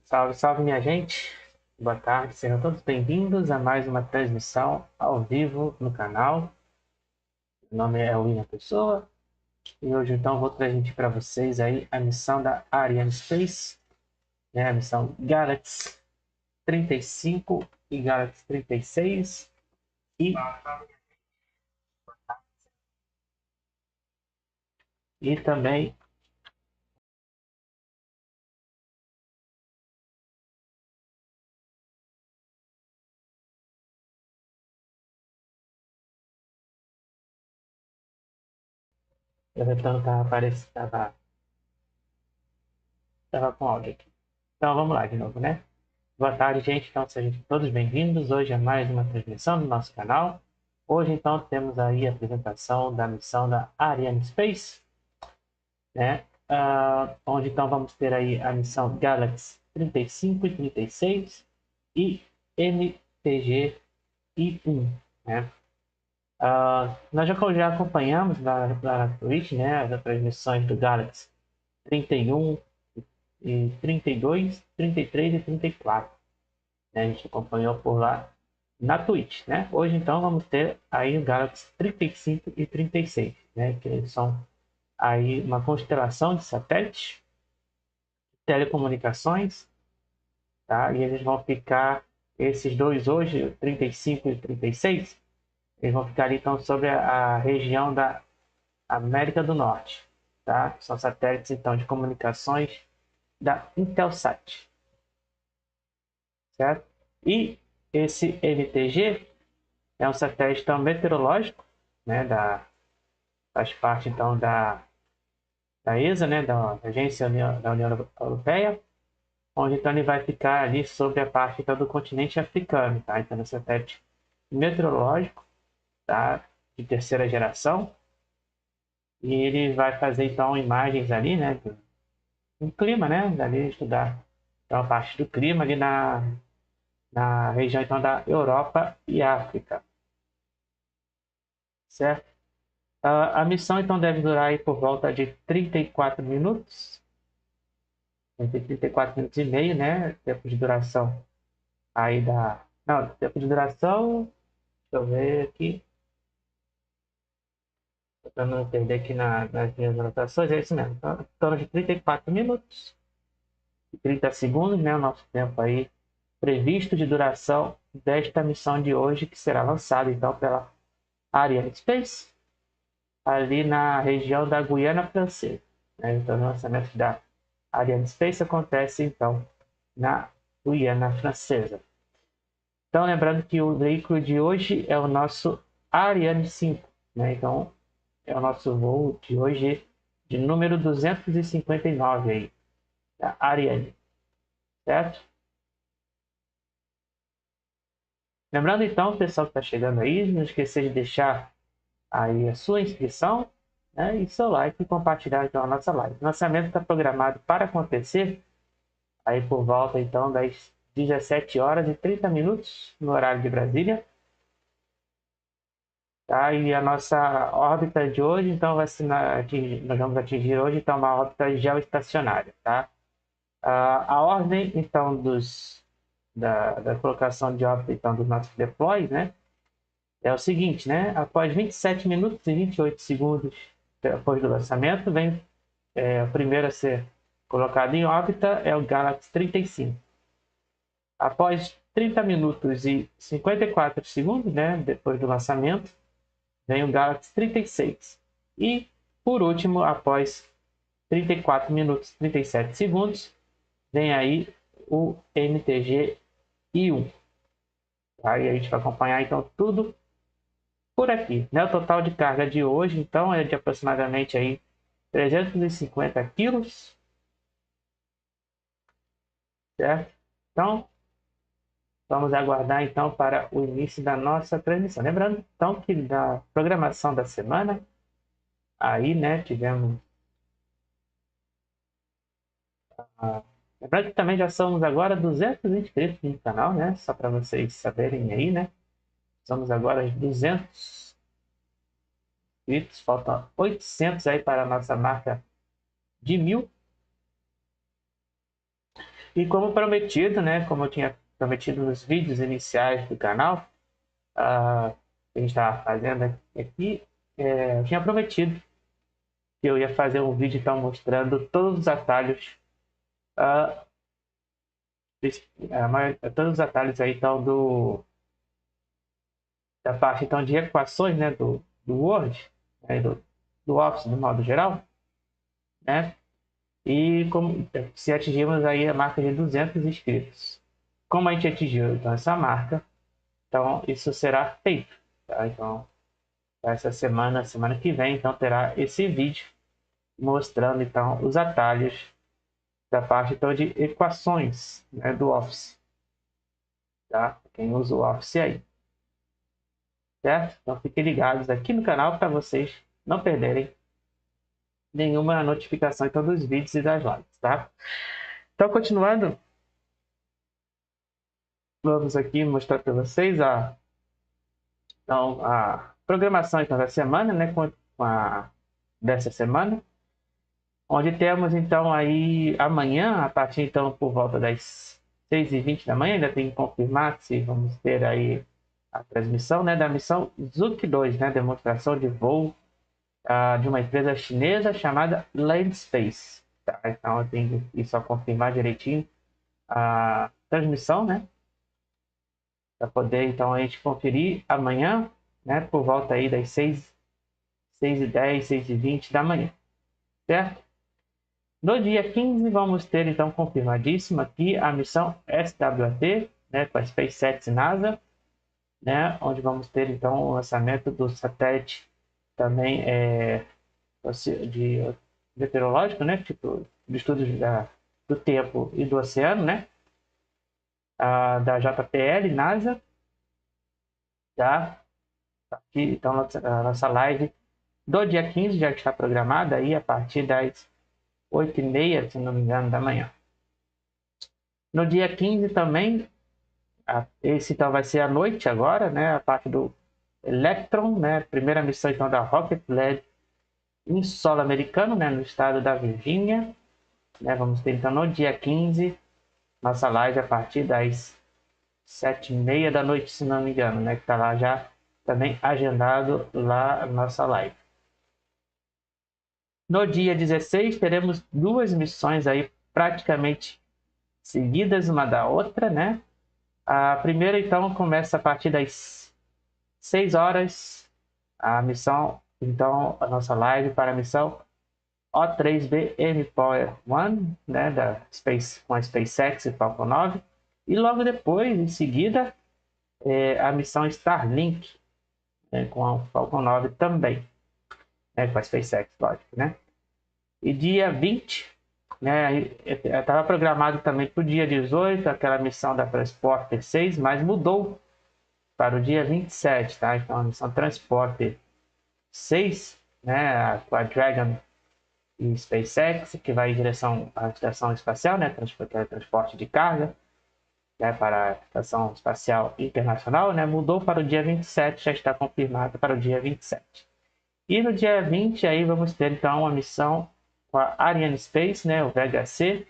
Salve, salve, minha gente. Boa tarde, sejam todos bem-vindos a mais uma transmissão ao vivo no canal. Meu nome é Guiana Pessoa e hoje então vou transmitir para vocês aí a missão da Arianespace, né? A missão Galaxy 35 e Galaxy 36 e, e também eu retorno estava aparecendo, estava com áudio aqui. Então vamos lá de novo, né? Boa tarde, gente. Então, sejam todos bem-vindos. Hoje é mais uma transmissão do nosso canal. Hoje, então, temos aí a apresentação da missão da Arianespace, né? Onde, então, vamos ter aí a missão Galaxy 35 e 36 e MTG-I1, né? Nós já acompanhamos na Twitch, né, as transmissões do Galaxy 31 e 32, 33 e 34. Né? A gente acompanhou por lá na Twitch, né? Hoje então vamos ter aí o Galaxy 35 e 36, né? Que eles são aí uma constelação de satélites, telecomunicações, tá? E eles vão ficar, esses dois hoje, 35 e 36, eles vão ficar ali, então sobre a região da América do Norte, tá? São satélites então de comunicações da Intelsat, certo? E esse MTG é um satélite então, meteorológico, né, faz parte então da ESA, né, da Agência da União Europeia, onde então ele vai ficar ali sobre a parte então, do continente africano, tá? Então, é um satélite meteorológico, tá, de terceira geração, e ele vai fazer então imagens ali, né, do clima, né, dali estudar então, a parte do clima ali na região então da Europa e África, certo? A missão então deve durar aí por volta de 34 minutos, entre 34 minutos e meio, né? Tempo de duração aí da. Não, tempo de duração, deixa eu ver aqui, para não perder aqui nas minhas anotações, é isso mesmo. Então, em torno de 34 minutos e 30 segundos, né? O nosso tempo aí previsto de duração desta missão de hoje, que será lançada então pela Arianespace, ali na região da Guiana Francesa, né? Então, o lançamento da Arianespace acontece então na Guiana Francesa. Então, lembrando que o veículo de hoje é o nosso Ariane 5, né? Então, é o nosso voo de hoje de número 259 aí, da Ariane, certo? Lembrando então, o pessoal que está chegando aí, não esquecer de deixar aí a sua inscrição, né? E seu like e compartilhar então a nossa live. O lançamento está programado para acontecer aí por volta então das 17 horas e 30 minutos no horário de Brasília. Tá? E a nossa órbita de hoje, então, nós vamos atingir hoje então, uma órbita geoestacionária. Tá? A ordem, então, da colocação de órbita então, dos nossos deploys, né, é o seguinte, né? Após 27 minutos e 28 segundos depois do lançamento, vem o primeiro a ser colocado em órbita é o Galaxy 35. Após 30 minutos e 54 segundos, né, depois do lançamento, vem o Galaxy 36. E, por último, após 34 minutos e 37 segundos, vem aí o MTG-I1. Aí a gente vai acompanhar, então, tudo por aqui. Né? O total de carga de hoje, então, é de aproximadamente aí 350 quilos, certo? Então, vamos aguardar, então, para o início da nossa transmissão. Lembrando, então, que da programação da semana, aí, né, tivemos lembrando que também já somos agora 200 inscritos no canal, né? Só para vocês saberem aí, né? Somos agora 200 inscritos, faltam 800 aí para a nossa marca de 1000. E como prometido, né, como eu tinha prometido nos vídeos iniciais do canal, que a gente estava fazendo aqui, eu tinha prometido que eu ia fazer um vídeo então mostrando todos os atalhos, ah, todos os atalhos aí então da parte então de equações, né, do Word, né, do Office de modo geral, né? E como se atingirmos aí a marca de 200 inscritos. Como a gente atingiu então essa marca, então isso será feito, tá? Então essa semana que vem, então terá esse vídeo mostrando então os atalhos da parte então de equações, né, do Office, tá? Quem usa o Office aí, certo? Então fiquem ligados aqui no canal para vocês não perderem nenhuma notificação então dos vídeos e das lives, tá? Então continuando, vamos aqui mostrar para vocês a programação então, da semana, né, dessa semana, onde temos então aí amanhã, a partir então por volta das 6h20 da manhã, ainda tem que confirmar se vamos ter aí a transmissão, né, da missão Zhuk 2, né, demonstração de voo de uma empresa chinesa chamada Arianespace. Tá? Então eu tenho que só confirmar direitinho a transmissão, né, para poder então a gente conferir amanhã, né, por volta aí das 6h10, 6h20 da manhã, certo? No dia 15 vamos ter então confirmadíssimo aqui a missão SWT, né, com a SpaceX e NASA, né, onde vamos ter então o lançamento do satélite também de meteorológico, né, tipo de estudos do tempo e do oceano, né, da JPL, NASA, tá? Aqui, então, a nossa live do dia 15 já está programada aí a partir das 8h30, se não me engano, da manhã. No dia 15 também, esse então vai ser à noite agora, né? A parte do Electron, né? Primeira missão então da Rocket Lab em solo americano, né? No estado da Virgínia, né? Vamos ter então no dia 15 nossa live a partir das 7h30 da noite, se não me engano, né? Que está lá já também agendado lá a nossa live. No dia 16 teremos duas missões aí praticamente seguidas uma da outra, né? A primeira então começa a partir das 6 horas, a missão, então a nossa live para a missão O3B M Power 1, né, com a SpaceX e Falcon 9, e logo depois, em seguida, a missão Starlink, né, com a Falcon 9 também, né, com a SpaceX, lógico, né? E dia 20, né, estava programado também para o dia 18, aquela missão da Transporter 6, mas mudou para o dia 27, tá? Então, a missão Transporter 6, né, com a Dragon e SpaceX, que vai em direção à estação espacial, né, transporte de carga, né, para a Estação Espacial Internacional, né, mudou para o dia 27, já está confirmado para o dia 27. E no dia 20, aí vamos ter então uma missão com a Arianespace, né, o VHC,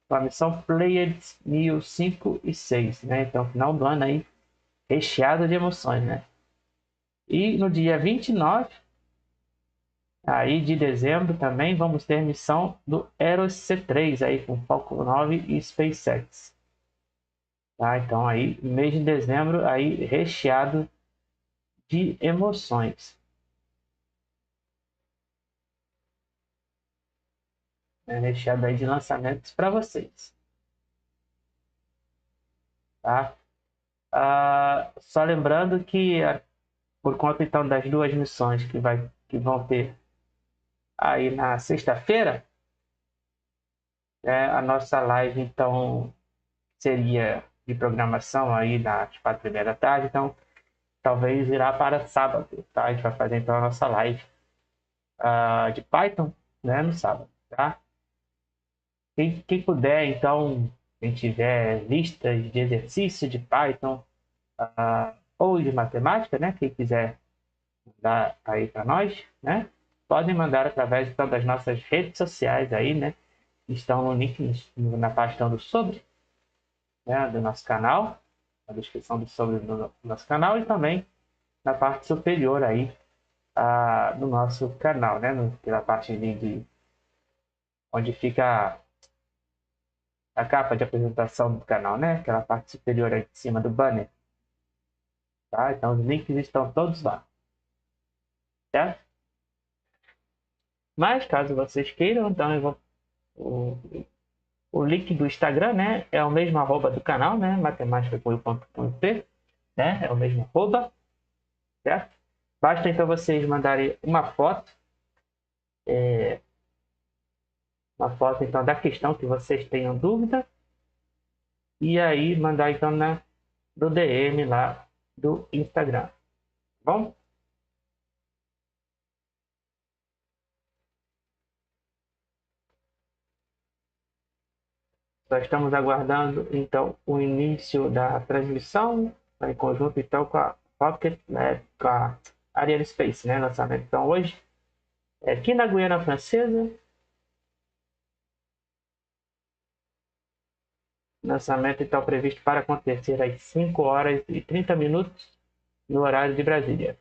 com a missão Pleiades 1005 e 6, né, então final do ano aí recheado de emoções, né. E no dia 29 aí de dezembro também vamos ter missão do Eros C3 aí com Falcon 9 e SpaceX. Tá? Então aí mês de dezembro aí recheado de emoções. Recheado aí de lançamentos para vocês. Tá? Só lembrando que por conta então das duas missões que vão ter aí na sexta-feira, a nossa live então seria de programação aí nas 4h30 da tarde, então talvez irá para sábado, tá? A gente vai fazer então a nossa live de Python, né, no sábado, tá? Quem puder, então, quem tiver listas de exercício de Python ou de matemática, né, quem quiser mandar aí para nós, né, podem mandar através então das nossas redes sociais aí, né, estão no link na pasta do sobre, né, do nosso canal, na descrição do sobre do nosso canal e também na parte superior aí do nosso canal, né, na parte onde fica a capa de apresentação do canal, né, aquela parte superior aí de cima do banner, tá? Então os links estão todos lá, certo? Mas caso vocês queiram, então eu vou o link do Instagram, né, é o mesmo arroba do canal, né, matemática.p, né, é o mesmo arroba, certo? Basta então vocês mandarem uma foto então da questão que vocês tenham dúvida e aí mandar então no DM lá do Instagram, tá bom? Nós estamos aguardando então o início da transmissão em conjunto então com a Rocket, né, com a Arianespace, né, lançamento então hoje aqui na Guiana Francesa. Lançamento então previsto para acontecer às 5h30 no horário de Brasília.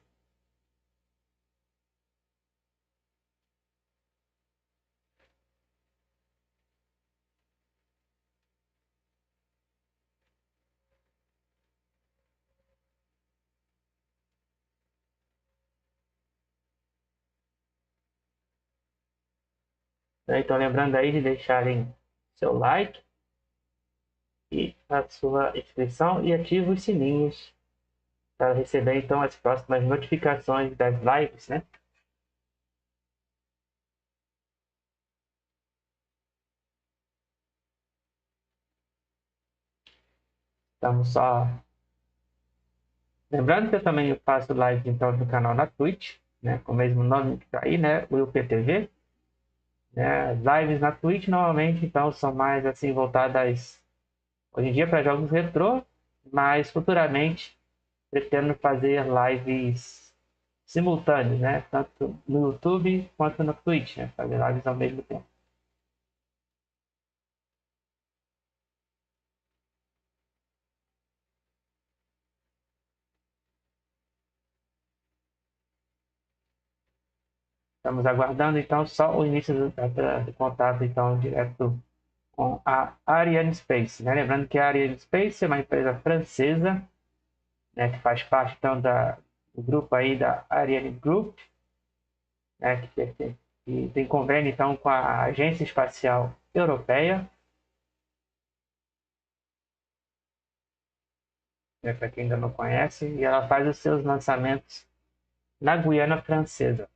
Então lembrando aí de deixarem seu like e a sua inscrição e ative os sininhos para receber então as próximas notificações das lives, né? Estamos só lembrando que eu também faço live então no canal na Twitch, né? Com o mesmo nome que está aí, né? O UPTV. Né? As lives na Twitch normalmente então são mais assim voltadas hoje em dia para jogos retrô, mas futuramente pretendo fazer lives simultâneas, né? Tanto no YouTube quanto no Twitch, né? Fazer lives ao mesmo tempo. Estamos aguardando então só o início do contato então direto com a Arianespace, né? Lembrando que a Arianespace é uma empresa francesa, né? Que faz parte então do grupo aí da Ariane Group, né? Que tem convênio então com a Agência Espacial Europeia, né? Para quem ainda não conhece, e ela faz os seus lançamentos na Guiana Francesa.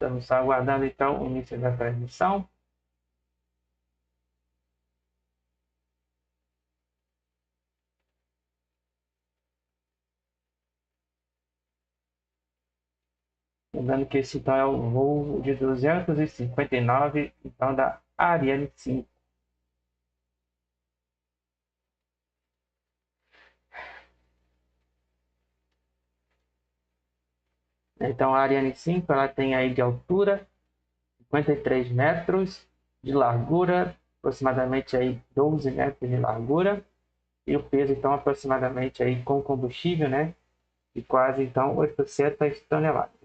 Estamos só aguardando então o início da transmissão. Lembrando que esse então é o voo de 259 então da Ariane 5. Então a Ariane 5 ela tem aí de altura 53 metros, de largura aproximadamente aí 12 metros de largura e o peso então aproximadamente aí com combustível, né, de quase então 800 toneladas.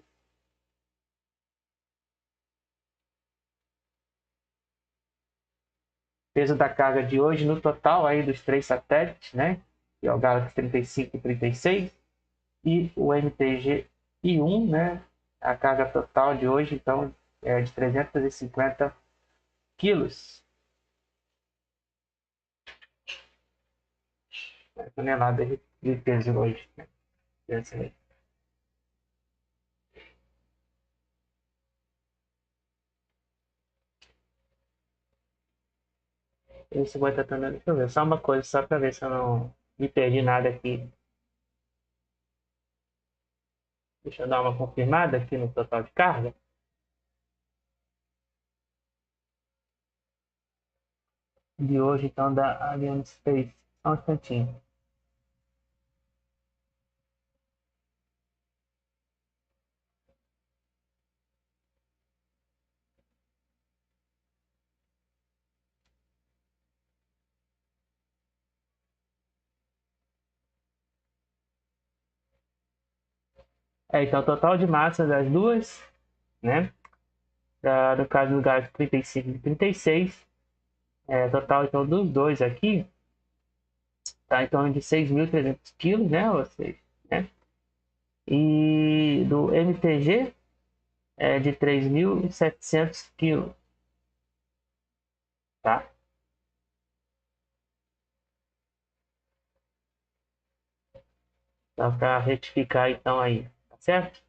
Peso da carga de hoje no total aí dos três satélites, né, que é o Galaxy 35 e 36 e o MTG-I1, né, a carga total de hoje então é de 350 quilos, né, toneladas de peso hoje, né? Esse boi tá dando. Deixa eu ver, só uma coisa, só para ver se eu não me perdi nada aqui Deixa eu dar uma confirmada aqui no total de carga. De hoje, então, da Arianespace. Só um instantinho. Então, o total de massa das duas, né? No caso do gás 35 e 36, total então dos dois aqui, tá em torno de 6.300 quilos, né? Ou seja, né? E do MTG é de 3.700 quilos, tá? Então, para retificar então aí, tá certo?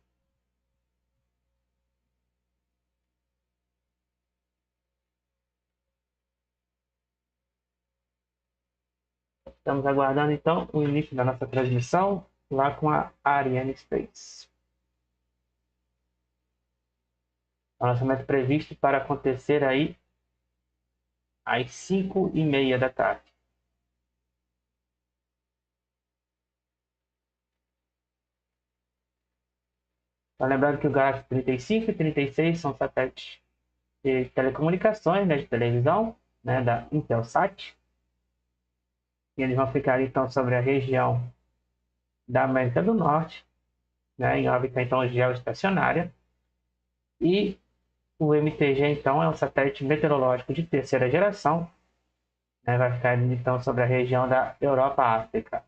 Estamos aguardando então o início da nossa transmissão lá com a Arianespace. O lançamento previsto para acontecer aí às 5h30 da tarde. Então, lembrando que o G-35 e 36 são satélites de telecomunicações, né, de televisão, né, da Intelsat. E eles vão ficar então sobre a região da América do Norte, né, em órbita então geoestacionária. E o MTG então é um satélite meteorológico de terceira geração, né, vai ficar então sobre a região da Europa-África.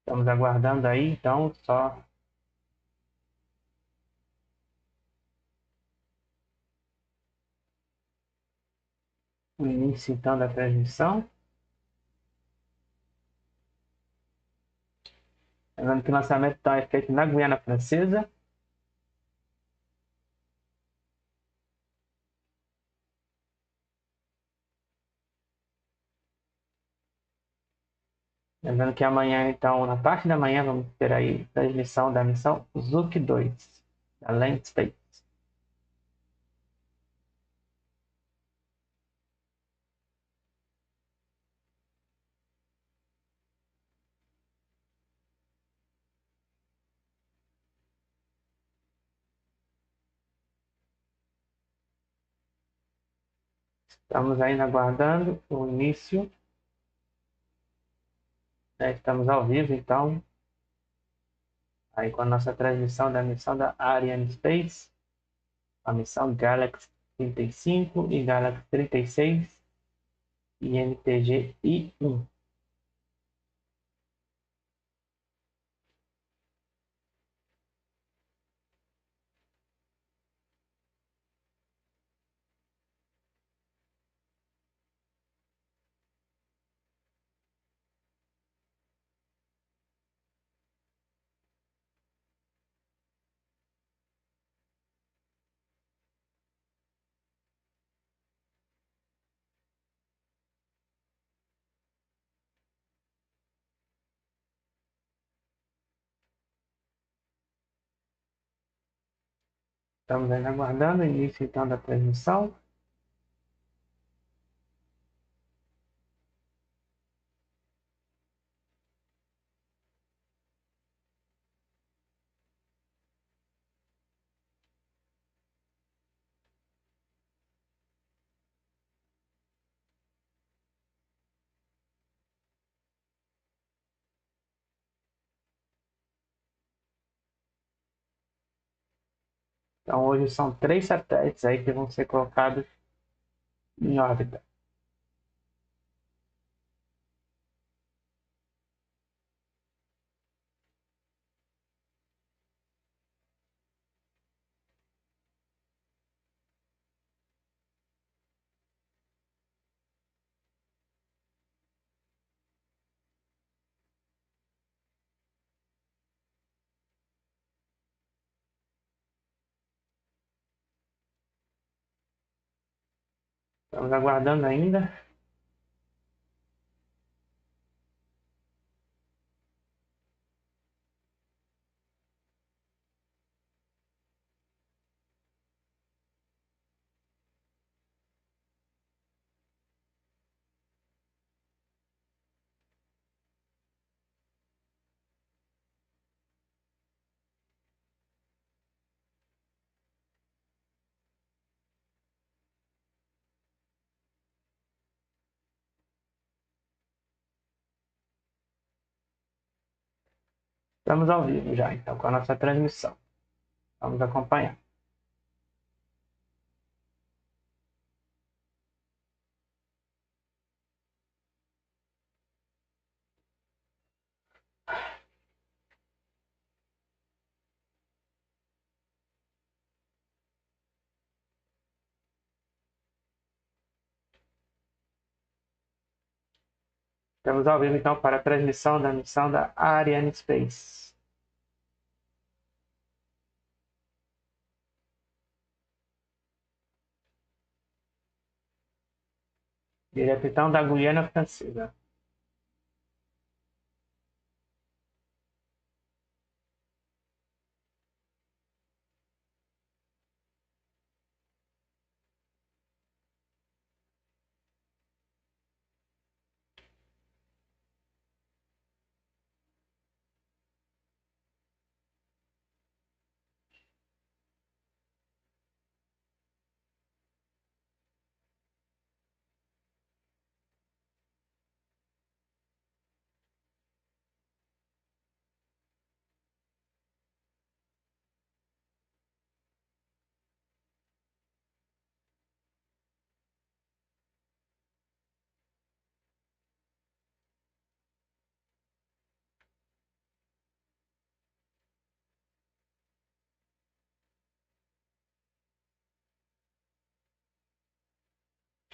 Estamos aguardando aí então só o início então da transmissão. Lembrando que o lançamento então, é feito na Guiana Francesa. Lembrando que amanhã, então, na parte da manhã, vamos ter aí transmissão da missão Zuc 2, da Landspace. Estamos ainda aguardando o início, né? Estamos ao vivo, então, aí com a nossa transmissão da missão da Arianespace, a missão Galaxy 35 e Galaxy 36 e MTG-I1. Estamos ainda aguardando o início, então, da transmissão. Então, hoje são 3 satélites aí que vão ser colocados em órbita. Estamos aguardando ainda. Estamos ao vivo já, então, com a nossa transmissão. Vamos acompanhar. Estamos ao vivo, então, para a transmissão da missão da Arianespace. Direto, então, da Guiana Francesa.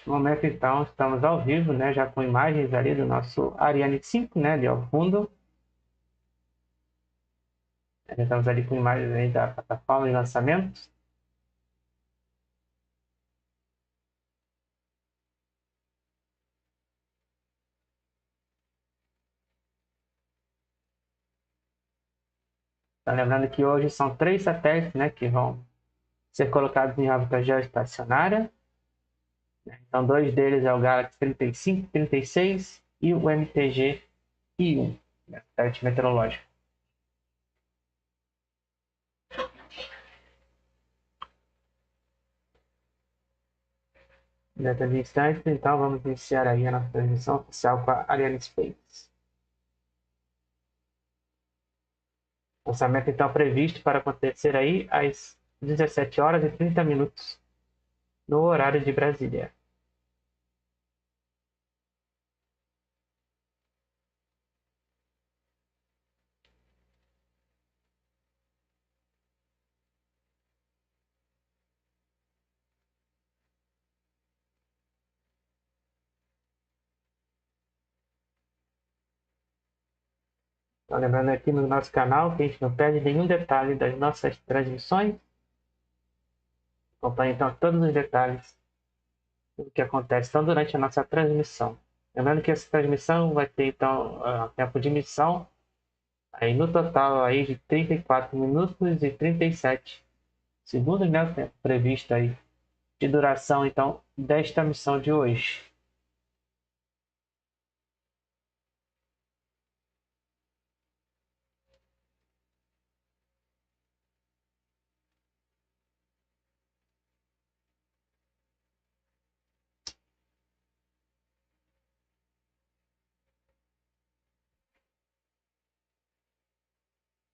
No momento, então, estamos ao vivo, né, já com imagens ali do nosso Ariane 5, né, ali ao fundo. Já estamos ali com imagens aí da plataforma de lançamento. Tá lembrando que hoje são 3 satélites, né, que vão ser colocados em órbita geoestacionária. Então, 2 deles é o Galaxy 35, 36 e o MTG-I1, né, satélite meteorológico. Dentro de instantes, então, vamos iniciar aí a nossa transmissão oficial com a Arianespace. Lançamento, então, previsto para acontecer aí às 17 horas e 30 minutos no horário de Brasília. Então, lembrando aqui no nosso canal que a gente não perde nenhum detalhe das nossas transmissões. Acompanhe, então, todos os detalhes do que acontece então, durante a nossa transmissão. Lembrando que essa transmissão vai ter, então, tempo de missão aí no total aí de 34 minutos e 37 segundos, né? O tempo previsto aí de duração, então, desta missão de hoje.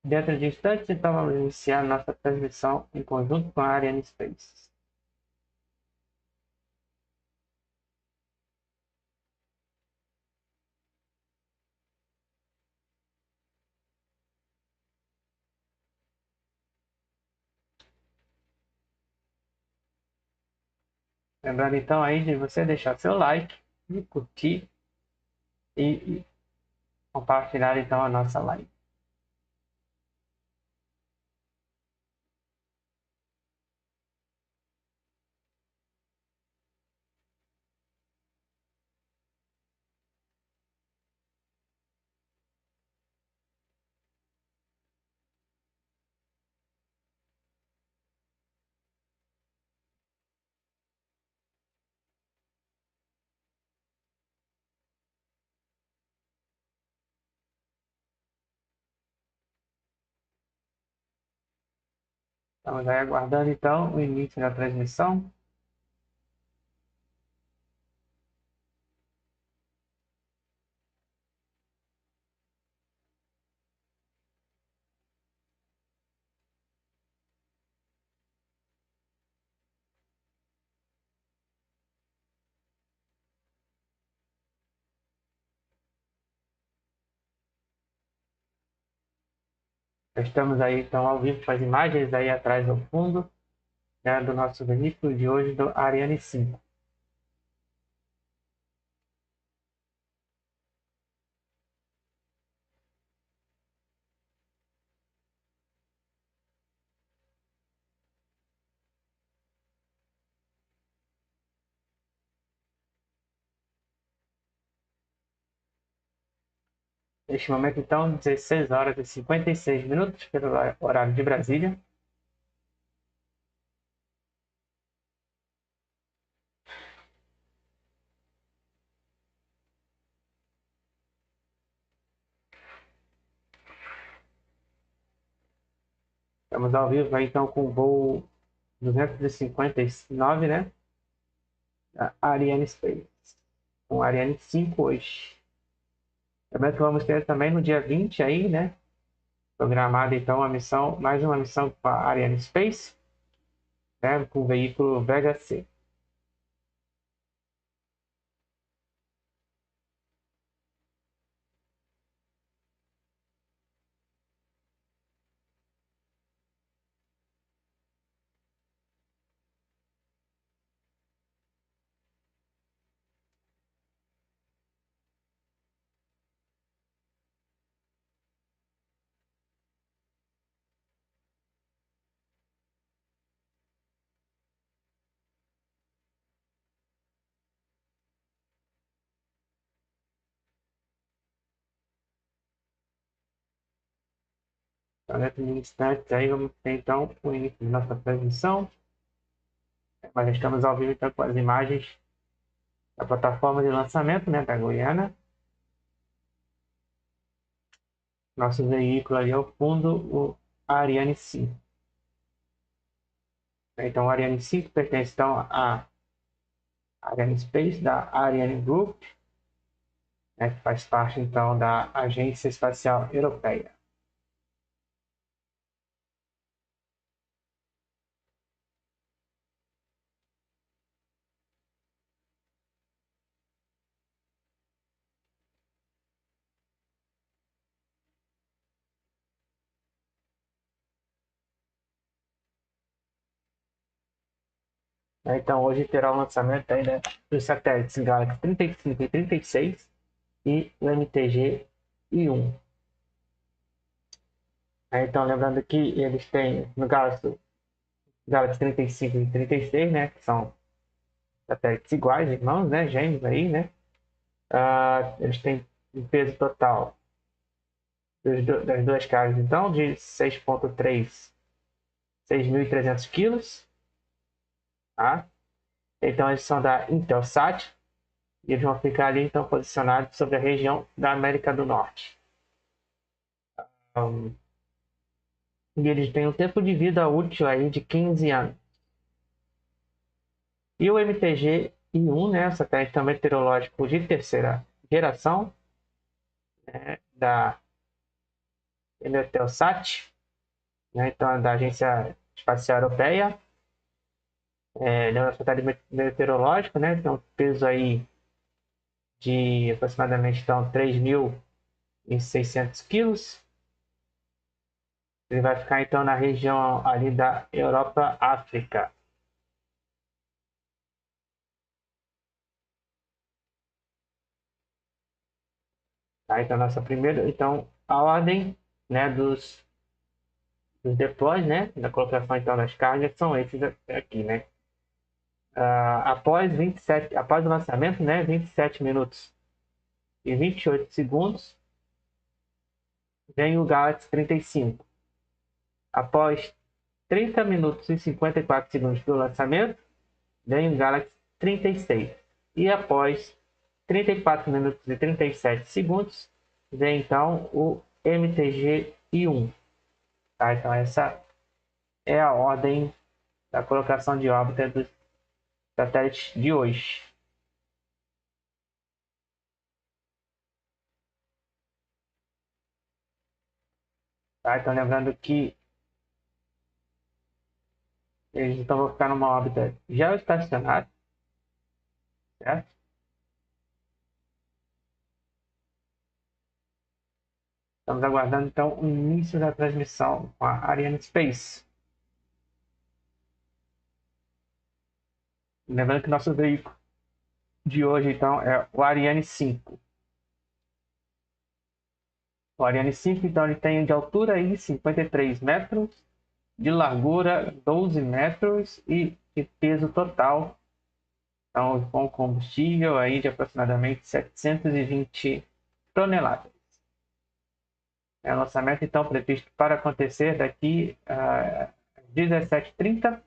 Dentro de instantes, então, vamos iniciar nossa transmissão em conjunto com a Arianespace. Lembrando, então, aí de você deixar seu like, de curtir e compartilhar, então, a nossa live. Estamos aí aguardando então o início da transmissão. Estamos aí então ao vivo com as imagens aí atrás do fundo, né, do nosso veículo de hoje do Ariane 5. Neste momento, então, 16 horas e 56 minutos, pelo horário de Brasília. Estamos ao vivo aí, então, com o voo 259, né? Da Arianespace. Com a Ariane 5 hoje. Também que vamos ter também no dia 20 aí, né? Programada, então, a missão, mais uma missão com a Arianespace, né? Com o veículo Vega C. Então, dentro de instantes aí, vamos ter, então, o início da nossa transmissão. Mas estamos ao vivo, então, com as imagens da plataforma de lançamento, né? Da Guiana. Nosso veículo ali ao fundo, o Ariane 5. Então, o Ariane 5 pertence, então, à Arianespace, da Ariane Group, né, que faz parte, então, da Agência Espacial Europeia. Então, hoje terá o lançamento aí, né, dos satélites Galaxy 35 e 36 e o MTG-I1. Então, lembrando que eles têm, no caso, Galaxy 35 e 36, né, que são satélites iguais, irmãos, né, gêmeos aí, né. Eles têm um peso total das duas caras, então, de 6,3, 6.300 quilos, tá? Então, eles são da Intelsat e eles vão ficar ali, então, posicionados sobre a região da América do Norte. E eles têm um tempo de vida útil aí de 15 anos. E o MTG-I1, né, satélite meteorológico de terceira geração, né, da Intelsat, né, então, da Agência Espacial Europeia. Ele é um satélite meteorológico, né, tem um peso aí de aproximadamente, então, 3.600 quilos. Ele vai ficar, então, na região ali da Europa-África. Tá? Então, nossa primeira... Então, a ordem, né, dos deploys, né, da colocação, então, das cargas, são esses aqui, né? Após o lançamento, né, 27 minutos e 28 segundos, vem o Galaxy 35. Após 30 minutos e 54 segundos do lançamento, vem o Galaxy 36. E após 34 minutos e 37 segundos, vem então o MTG-I1. Tá? Então, essa é a ordem da colocação de órbita dos satélites de hoje. Tá? Então, lembrando que eles então vão ficar numa órbita geoestacionária, certo? Estamos aguardando, então, o início da transmissão com a Arianespace. Lembrando que nosso veículo de hoje, então, é o Ariane 5. O Ariane 5, então, ele tem de altura aí 53 metros, de largura 12 metros e de peso total, então, com combustível aí de aproximadamente 720 toneladas. É o lançamento, então, previsto para acontecer daqui a 17h30,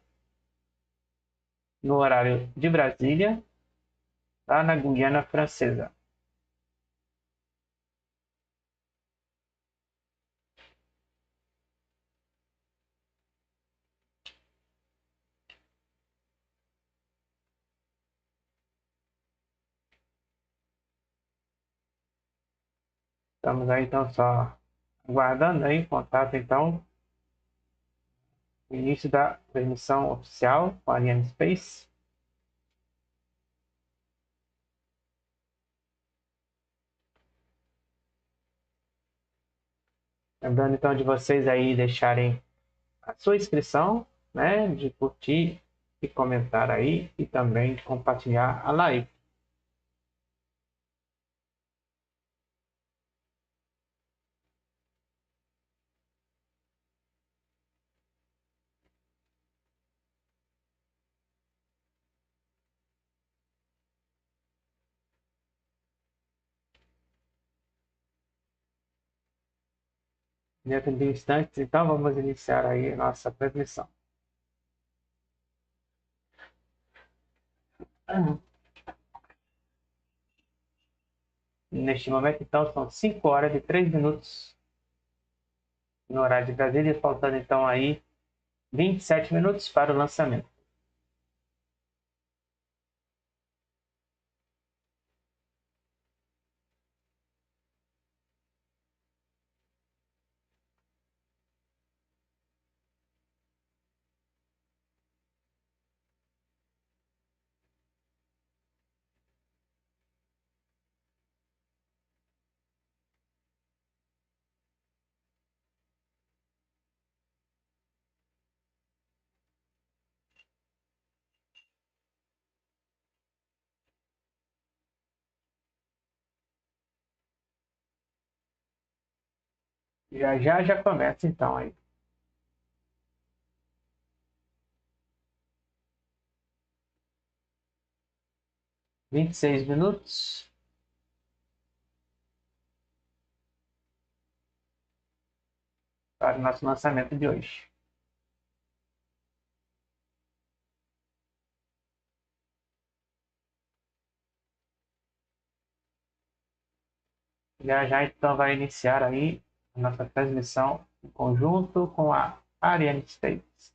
no horário de Brasília, lá na Guiana Francesa. Estamos aí, então, só aguardando aí contato, então, o início da transmissão oficial com a Arianespace. Lembrando, então, de vocês aí deixarem a sua inscrição, né, de curtir e comentar aí, e também de compartilhar a live. Dentro de instantes, então, vamos iniciar aí a nossa transmissão. Neste momento, então, são 5 horas e 3 minutos no horário de Brasília, faltando, então, aí 27 minutos para o lançamento. Já começa, então, aí. 26 minutos para o nosso lançamento de hoje. Já então vai iniciar aí a nossa transmissão em conjunto com a Arianespace.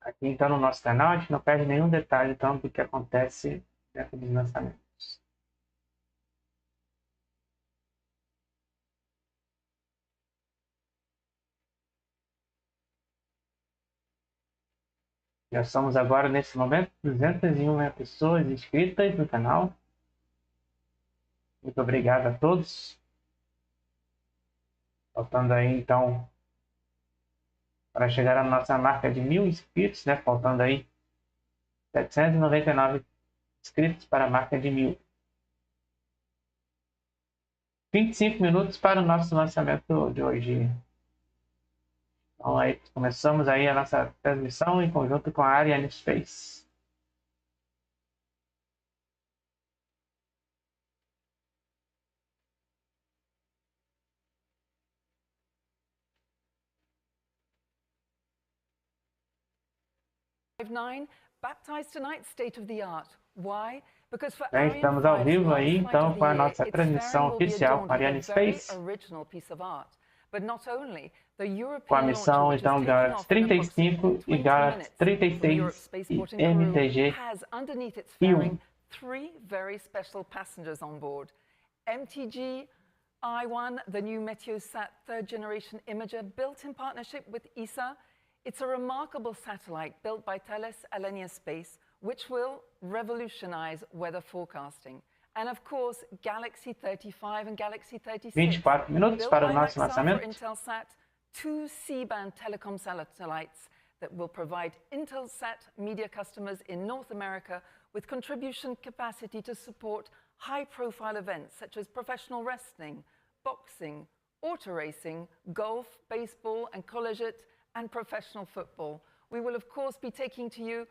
Aqui então no nosso canal a gente não perde nenhum detalhe então do que acontece dentro dos lançamentos. Já somos agora nesse momento 201 pessoas inscritas no canal. Muito obrigado a todos. Faltando aí então para chegar à nossa marca de 1.000 inscritos, né? Faltando aí 799 inscritos para a marca de 1.000. 25 minutos para o nosso lançamento de hoje. Então, aí, começamos aí a nossa transmissão em conjunto com a Arianespace. Nine, baptized tonight, state of the art. Why? Bem, estamos ao vivo aí, então, com a nossa transmissão oficial Arianespace, com a missão, então, Galaxy 35 e Galaxy 36 e MTG-I1. Three very special passengers on board. MTG-I1, the new Meteosat third-generation imager built in partnership with ESA. It's a remarkable satellite built by Thales Arianespace, which will revolutionize weather forecasting. And of course, Galaxy 35 and Galaxy 36. 24 minutos para o nosso lançamento. Intelsat, two C-band telecom satellites that will provide Intelsat media customers in North America with contribution capacity to support high-profile events such as professional wrestling, boxing, auto racing, golf, baseball, and collegiate and professional football. We will, of course, be talking to you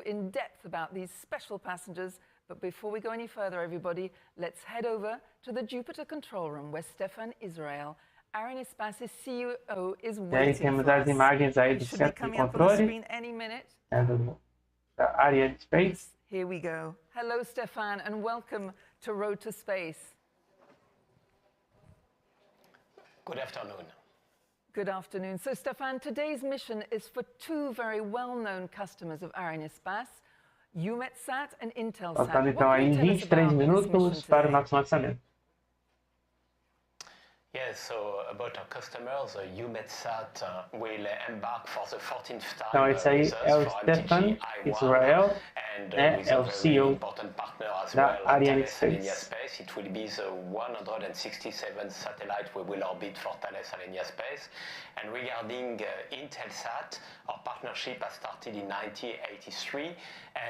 in depth about these special passengers. But before we go any further, everybody, let's head over to the Jupiter control room where Stefan Israel, Arianespace's CEO, is waiting. E aí temos as imagens aí do centro de controle da Arianespace. Here we go. Hello, Stefan, and welcome to Road to Space. Good afternoon. Good afternoon. So, Stefan, today's mission is for two very well-known customers of Arianespace, EUMETSAT and Intelsat. Faltando então aí 23 minutos para o nosso lançamento. Yes, so about our customers, EUMETSAT will embark for the 14th time. Então esse aí é o Stefan Israel, é o CEO da Arianespace. It will be the 167th satellite we will orbit for Thales Arianespace. And regarding Intelsat, our partnership has started in 1983,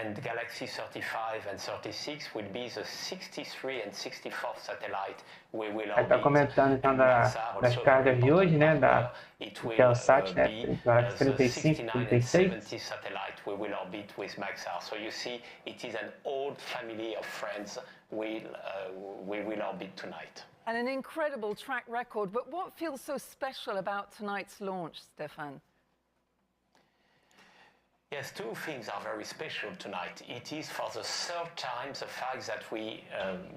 and Galaxy 35 and 36 will be the 63 and 64th satellite we will orbit. Está comentando então das cargas de hoje, né, da Intelsat, né, Galaxy 35 e 36. Satellite we will orbit with Maxar. So you see, it is an old family of friends we will orbit tonight. And an incredible track record. But what feels so special about tonight's launch, Stefan? Yes, two things are very special tonight. It is for the third time the fact that we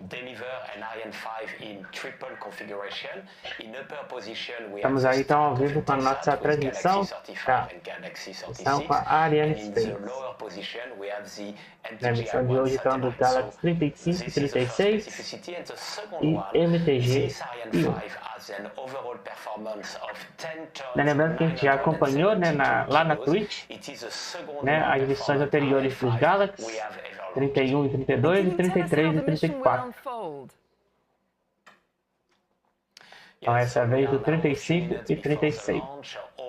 deliver an Ariane 5 in triple configuration. In upper position we Estamos aí então ao vivo com a nossa transmissão da missão com a Arianespace. Na missão de hoje então do Galaxy 35 e 36 e MTG-I1. Lembrando que a gente já acompanhou, né, lá na Twitch, né, as edições anteriores dos Galaxy 31 e 32 e 33 e 34. Então essa vez do 35 e 36.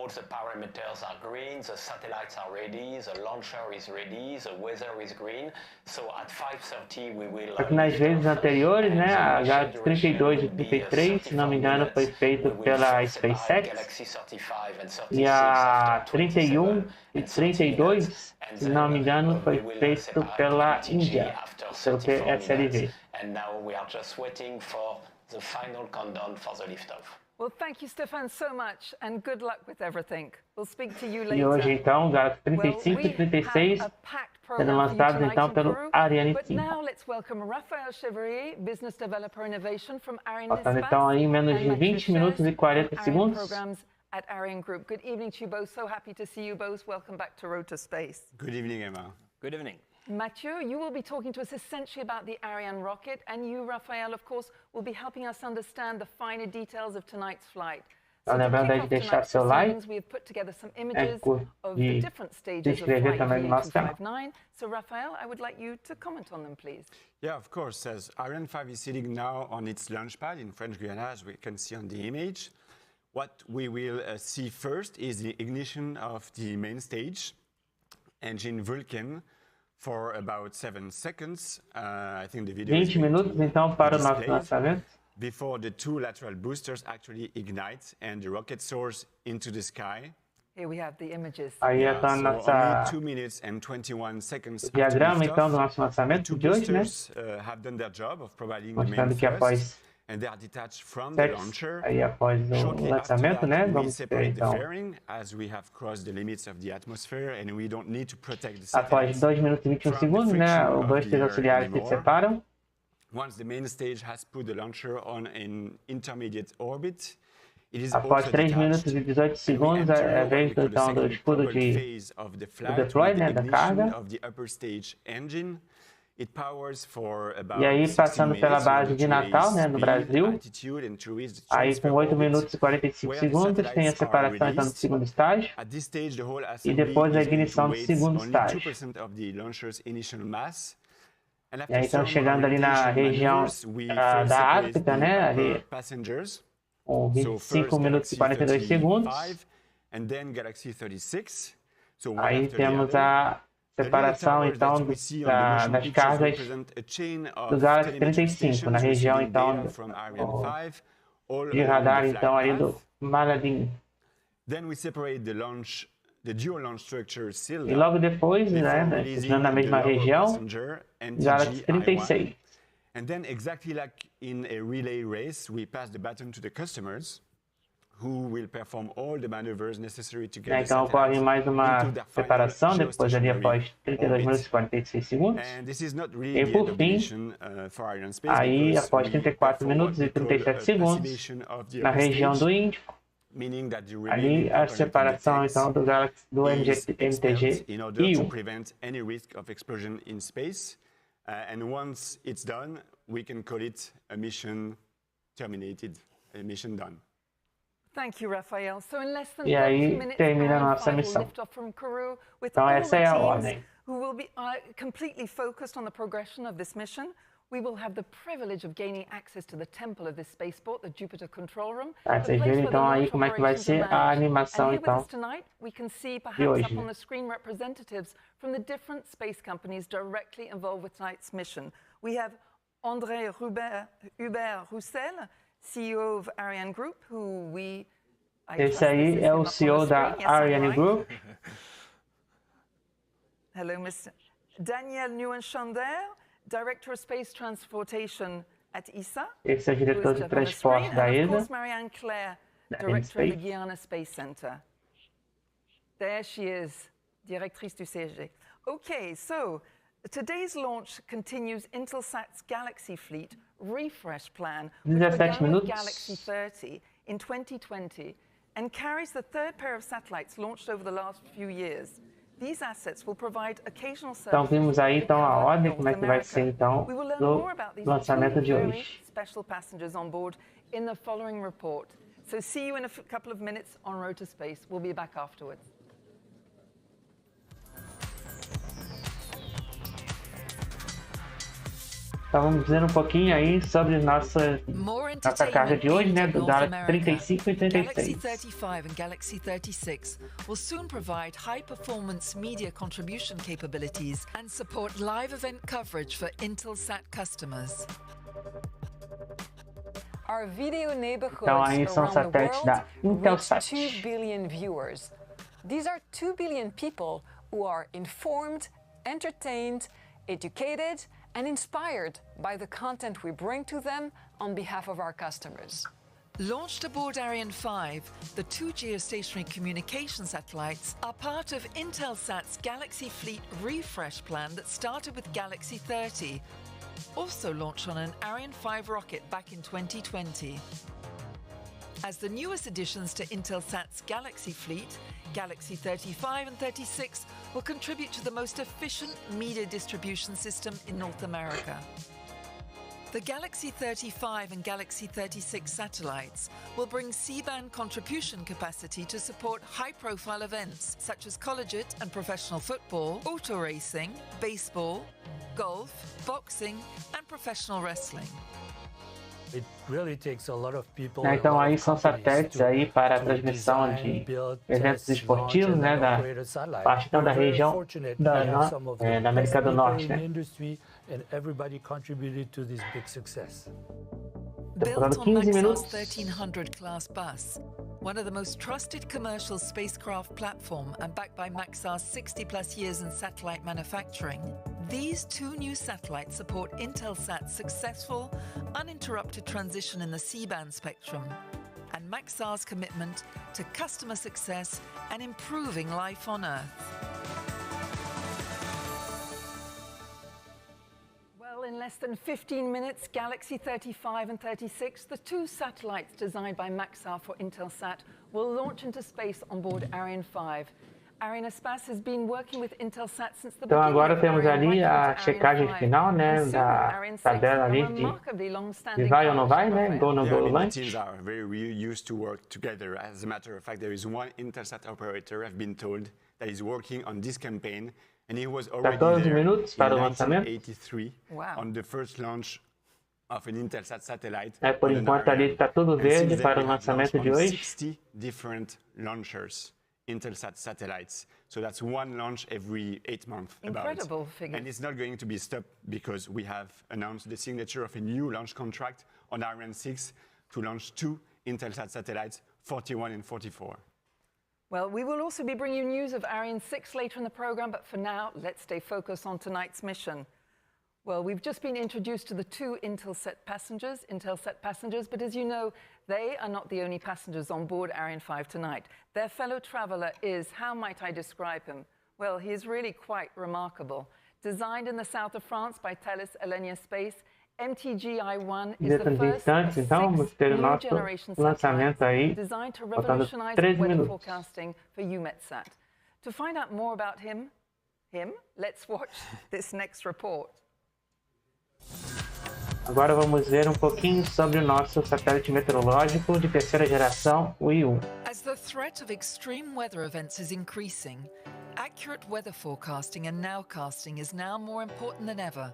The parameters are green, the satellites are ready, the launcher is ready, the weather is green. So at 5:30 we will. Aqui nas vezes anteriores, né, a H32 e 33, se não me engano, foi feito pela SpaceX. E a 31 e 32, se não me engano, foi feito pela Índia, pelo PSLV. And now we are just waiting for the final countdown for the liftoff. Well, thank you, Stefan, so much, and good luck with everything. We'll speak to you later. E hoje, então, Galaxy 35 e 36 sendo lançados, então, pelo Ariane 5. Faltando, então, aí menos de 20 minutos e 40 segundos. At Ariane Group. Good evening to you both. So happy to see you both. Welcome back to Road to Space. Good evening, Emma. Good evening. Mathieu, you will be talking to us essentially about the Ariane rocket, and you, Raphael, of course, will be helping us understand the finer details of tonight's flight. So lembrando aí de deixar seu like, de se inscrever também no nosso canal. So, Raphael, I would like you to comment on them, please. Yeah, of course. As Ariane 5 is sitting now on its launch pad in French Guiana, as we can see on the image. What we will see first is the ignition of the main stage, engine Vulcan, for about 7 seconds. I think the video 20 minutos então para o nosso lançamento. Before the two lateral boosters actually ignite and the rocket soars into the sky. Here we have the images. Aí está a nossa 2 minutes and 21 seconds diagrama então do nosso lançamento de hoje, né? Have done their job of providing mostrando que após and they are detached from the launcher. Aí após o lançamento, né, vamos ter então após 2 minutos e 21 segundos, né, os boosters auxiliares se separam. Once the main stage has put the launcher on an intermediate orbit, após 3 minutos e 18 segundos, é vez então do escudo de deploy, né, da carga. E aí, passando pela base de Natal, né, no Brasil, aí com 8 minutos e 45 segundos, tem a separação então do segundo estágio, e depois a ignição do segundo estágio. E aí, então, chegando ali na região da África, né, ali, com 25 minutos e 42 segundos. Aí temos a separação, então, das cargas do Galaxy 35, na região, então, de radar, então, ali do Maladin. E logo depois, né, na mesma região, Galaxy 36. And then, exactly like in a relay race, we pass the baton to the customers, who will perform all the maneuvers necessary to get então ocorre mais uma separação, depois ali após 32 minutos e 46 segundos. E por fim, aí após 34 minutos e 37 segundos, na região do Índico, ali a separação então do Galaxy do MTG-I1. And once it's done, we can call it a mission terminated, a mission done. Thank you, Rafael. So in less than E aí termina a nossa missão. Então essa é a ordem. Who will be completely focused on the progression of this mission. We will have the privilege of gaining access to the temple of this spaceport, the Jupiter Control Room. Vocês viram então aí como é que vai ser a animação então we can see de hoje. perhaps up on the screen representatives from the different space companies directly involved with tonight's mission. We have André Hubert-Roussel, CEO of Ariane Group, who Esse aí é o CEO da Ariane Group. Hello, Mr. Daniel Nieuwenschonder, Director of Space Transportation at ESA. Esse é o diretor de transporte da ESA. Marianne Claire, Director of the Guiana Space Center. There she is, Directrice du CSG. Okay, so today's launch continues Intelsat's Galaxy Fleet refresh plan, which began with Galaxy 30 in 2020 and carries the third pair of satellites launched over the last few years. These assets will provide occasional service. Então vimos aí então a ordem, como é que vai ser então do lançamento de hoje. Special passengers on board in the following report. So see you in a couple of minutes on Road to Space. We'll be back afterwards. Então vamos dizer um pouquinho aí sobre nossa carga de hoje, né, do Galaxy 35 e 36. Galaxy 35 and Galaxy 36 will soon provide high-performance media contribution capabilities and support live event coverage for Intelsat customers. Our video neighborhoods around the world reach 2 billion viewers. These are 2 billion people who are informed, entertained, educated, and inspired by the content we bring to them on behalf of our customers. Launched aboard Ariane 5, the 2 geostationary communication satellites are part of Intelsat's Galaxy Fleet refresh plan that started with Galaxy 30, also launched on an Ariane 5 rocket back in 2020. As the newest additions to Intelsat's Galaxy Fleet, Galaxy 35 and 36 will contribute to the most efficient media distribution system in North America. The Galaxy 35 and Galaxy 36 satellites will bring C-band contribution capacity to support high-profile events such as collegiate and professional football, auto racing, baseball, golf, boxing, and professional wrestling. Então aí são satélites aí para a transmissão de eventos esportivos, né, da parte da região da América do Norte, né. Built on Maxar's 1300 class bus, one of the most trusted commercial spacecraft platform and backed by Maxar's 60+ years in satellite manufacturing, These two new satellites support Intelsat's successful, uninterrupted transition in the C-band spectrum and Maxar's commitment to customer success and improving life on Earth. Well, in less than 15 minutes, Galaxy 35 and 36, the two satellites designed by Maxar for Intelsat, will launch into space on board Ariane 5. Arianespace has been working with Intelsat since the Então beginning agora of temos Ariane ali a 5 to checagem Ariane 5. final, né, And soon, da Ariane 6, tabela a ali remarkably de long-standing vai ou não vai, partnership né, of go no Yeah, go I mean, the launch. teams are very used to work together. As a matter of fact, there is one Intelsat operator, I've been told, that is working on this campaign, and he was already 14 there minutos in para o lançamento. 1983 Wow. on the first launch of an Intelsat satellite. Por on an enquanto ali Ariane. está tudo And verde since then, para o we have launched lançamento de on hoje. 60 different launchers, Intelsat satellites. So that's one launch every 8 months. Incredible figure. And it's not going to be stopped because we have announced the signature of a new launch contract on Ariane 6 to launch 2 Intelsat satellites, 41 and 44. Well, we will also be bringing you news of Ariane 6 later in the program, but for now, let's stay focused on tonight's mission. Well, we've just been introduced to the two Intelsat passengers, but as you know, they are not the only passengers on board Ariane 5 tonight. Their fellow traveler is, how might I describe him? Well, he is really quite remarkable. Designed in the south of France by Thales Alenia Space, MTG-I1 is the Dentro de first instantes, of então, vamos 6 ter o new nosso generation lançamento aí, satellites designed to faltando revolutionize 13 weather minutos. forecasting for EUMETSAT. To find out more about him, let's watch this next report. Agora vamos ver um pouquinho sobre o nosso satélite meteorológico de terceira geração, o I1. As the threat of extreme weather events is increasing, accurate weather forecasting and nowcasting is now more important than ever.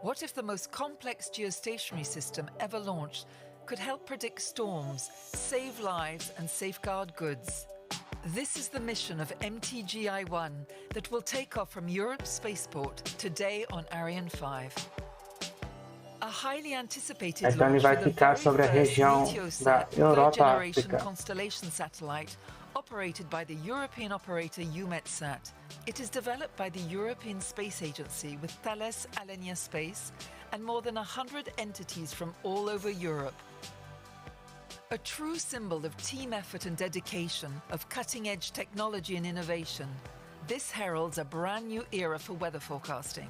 What if the most complex geostationary system ever launched could help predict storms, save lives, and safeguard goods? This is the mission of MTG-I1 that will take off from Europe's spaceport today on Ariane 5. A highly anticipated Então ele launch vai for the ficar very sobre a first região da Meteosat Europa third-generation África. constellation satellite operated by the European operator EUMETSAT. It is developed by the European Space Agency with Thales Alenia Space and more than 100 entities from all over Europe. A true symbol of team effort and dedication, of cutting-edge technology and innovation, this heralds a brand new era for weather forecasting.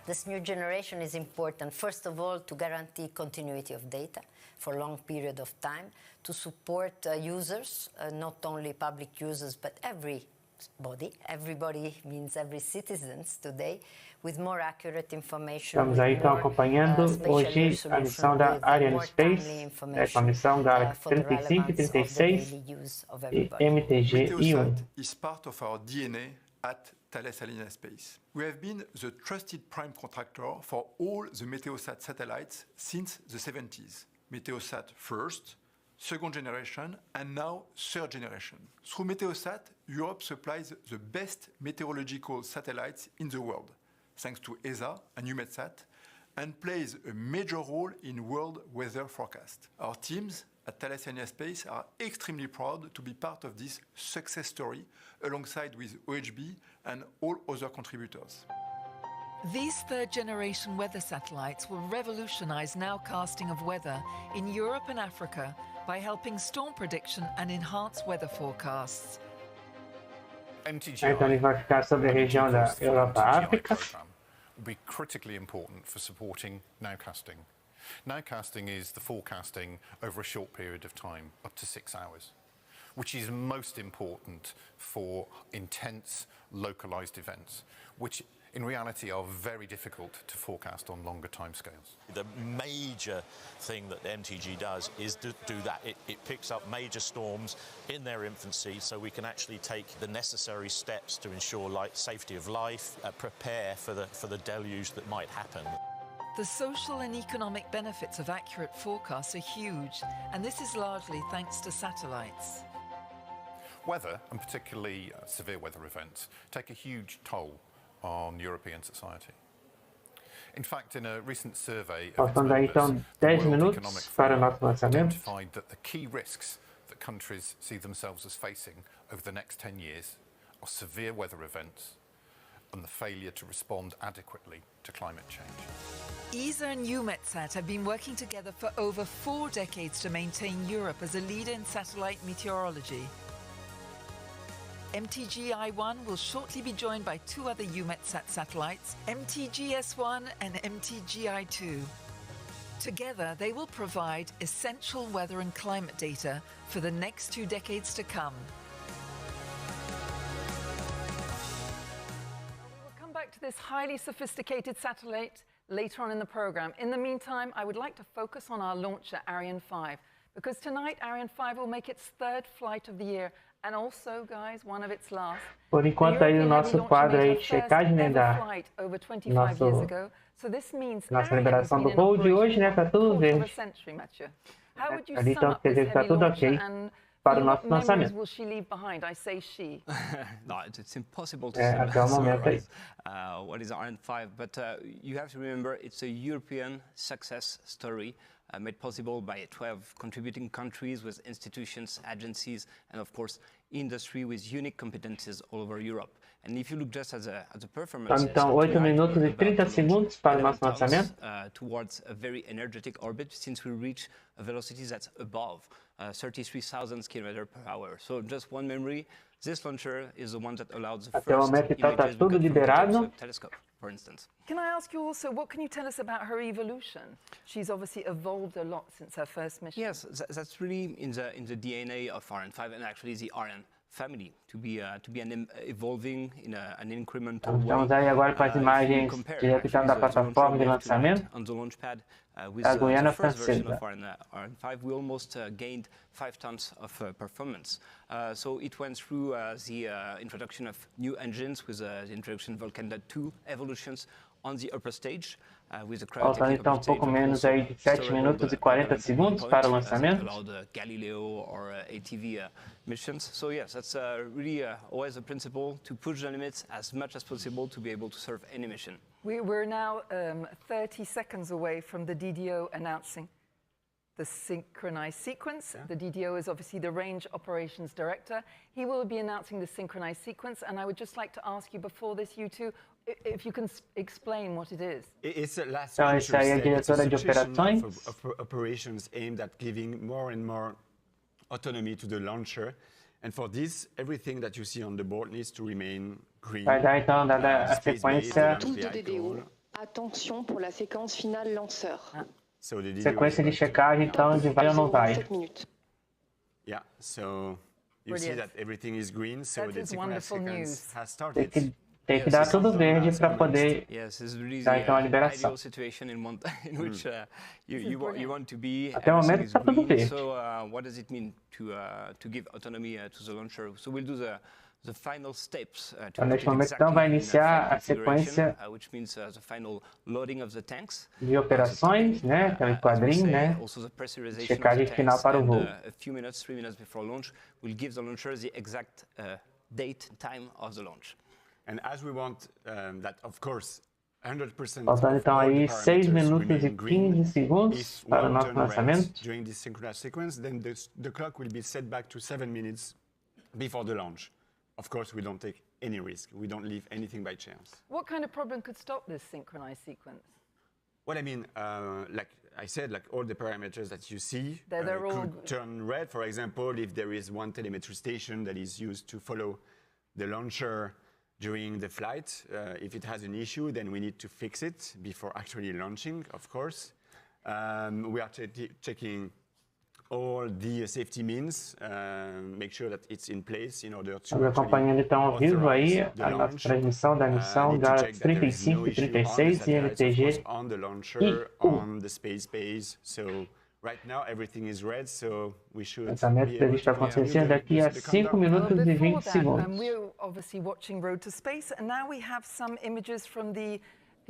This new generation is important, first of all, to guarantee continuity of data for a long period of time, to support users, not only public users, but everybody. Everybody means every citizens today, with more accurate information. Estamos aí então acompanhando hoje a missão da Arianespace, com a missão Galaxy 35 e 36 e MTG-I1. Meteosat is part of our DNA at Thales Alenia Space. We have been the trusted prime contractor for all the Meteosat satellites since the 70s. Meteosat first, second generation, and now third generation. Through Meteosat, Europe supplies the best meteorological satellites in the world, thanks to ESA and EUMETSAT, and plays a major role in world weather forecast. Our teams at Thales Alenia Space are extremely proud to be part of this success story alongside with OHB and all other contributors. These third-generation weather satellites will revolutionize nowcasting of weather in Europe and Africa by helping storm prediction and enhance weather forecasts. Então ele vai ficar sobre a região da Europa África. Will be critically important for supporting nowcasting. Nowcasting is the forecasting over a short period of time, up to 6 hours, which is most important for intense localized events, which in reality are very difficult to forecast on longer timescales. The major thing that the MTG does is do that. It picks up major storms in their infancy so we can actually take the necessary steps to ensure safety of life, prepare for the deluge that might happen. The social and economic benefits of accurate forecasts are huge, and this is largely thanks to satellites. Weather, and particularly severe weather events, take a huge toll on European society. In fact, in a recent survey of its Faltando aí então members, the 10 World minutos Economic para o Forum nosso lançamento. identified that the key risks that countries see themselves as facing over the next 10 years are severe weather events, and the failure to respond adequately to climate change. ESA and EUMETSAT have been working together for over 4 decades to maintain Europe as a leader in satellite meteorology. MTG-I1 will shortly be joined by 2 other EUMETSAT satellites, MTG-S1 and MTG-I2. Together, they will provide essential weather and climate data for the next 2 decades to come. We will come back to this highly sophisticated satellite later on in the program. In the meantime, I would like to focus on our launcher, Ariane 5, because tonight Ariane 5 will make its 3rd flight of the year, and also, guys, one of its last. Por enquanto aí o nosso quadro aí de checagem, né, da nossa liberação do voo de hoje, né, tá tudo verde. Ali então quer dizer que tá tudo ok para o nosso lançamento. No, it's impossible to say até o momento aí. What is Ariane 5, but you have to remember it's a European success story. Made possible by 12 contributing countries with institutions, agencies, and of course industry with unique competencies all over Europe. And if you look just as a performance, então 8 minutos e 30 segundos para o nosso lançamento. Towards a very energetic orbit, since we reach a velocity that's above 33,000 km/h. So just one memory, this launcher is the one that allows the até o momento então está tudo liberado. For instance. Can I ask you also, what can you tell us about her evolution? She's obviously evolved a lot since her first mission. Yes, that's really in the DNA of Ariane 5 and actually the Ariane family to be an evolving in an incremental way. Estamos aí agora com as imagens direto da plataforma de lançamento da Guiana Francesa. Ariane 5 we almost gained 5 tons of performance. So it went through the introduction of new engines with the introduction of Vulcan 2 evolutions on the upper stage. Faltando então pouco menos aí de 7 minutos e 40 segundos para o lançamento. Galileo or ATV missions. So yes, that's really always a principle to push the limits as much as possible to be able to serve any mission. We're now 30 seconds away from the DDO announcing the synchronized sequence. The DDO is obviously the Range Operations Director. He will be announcing the synchronized sequence, and I would just like to ask you before this, you two, if you can explain what it is. It's a last então, essa aí é a diretora de operações. Operations aimed at giving more and more autonomy to the launcher. And for this, everything that you see on the board needs to remain green. Vai dar então dada a sequência. Tous de DDO. Attention pour la séquence finale lanceur. Sequência de checagem então de vai ou não vai. Yeah, so you see that everything is green, so the sequence has started. Tem que dar tudo verde para poder dar então a liberação. Até o momento está tudo verde. So what does it mean to give autonomy to the launcher? So we'll do the final steps então, neste momento então vai iniciar a sequência which means the final loading of the tanks de operações, né, então em quadrinho, né, checagem final para o voo. A few minutes, 3 minutes before launch, we'll give the launcher the exact date, time of the launch. And as we want that, of course, 100% faltando então aí 6 minutos e 15 segundos para o nosso lançamento. During this synchronized sequence, then the clock will be set back to 7 minutes before the launch. Of course, we don't take any risk. We don't leave anything by chance. What kind of problem could stop this synchronized sequence? What I mean, like I said, like all the parameters that you see they're all could turn red. For example, if there is one telemetry station that is used to follow the launcher during the flight, if it has an issue, then we need to fix it before actually launching, of course. We are checking all the safety means, make sure that it's in place in order to Estamos acompanhando então ao vivo aí a nossa transmissão da missão G-35, 36 e MTG-I1. on the space base. So right now everything is red, so we should. Lançamento previsto acontecer daqui a 5 minutos e 20 segundos. We're obviously watching Road to Space, and now we have some images from the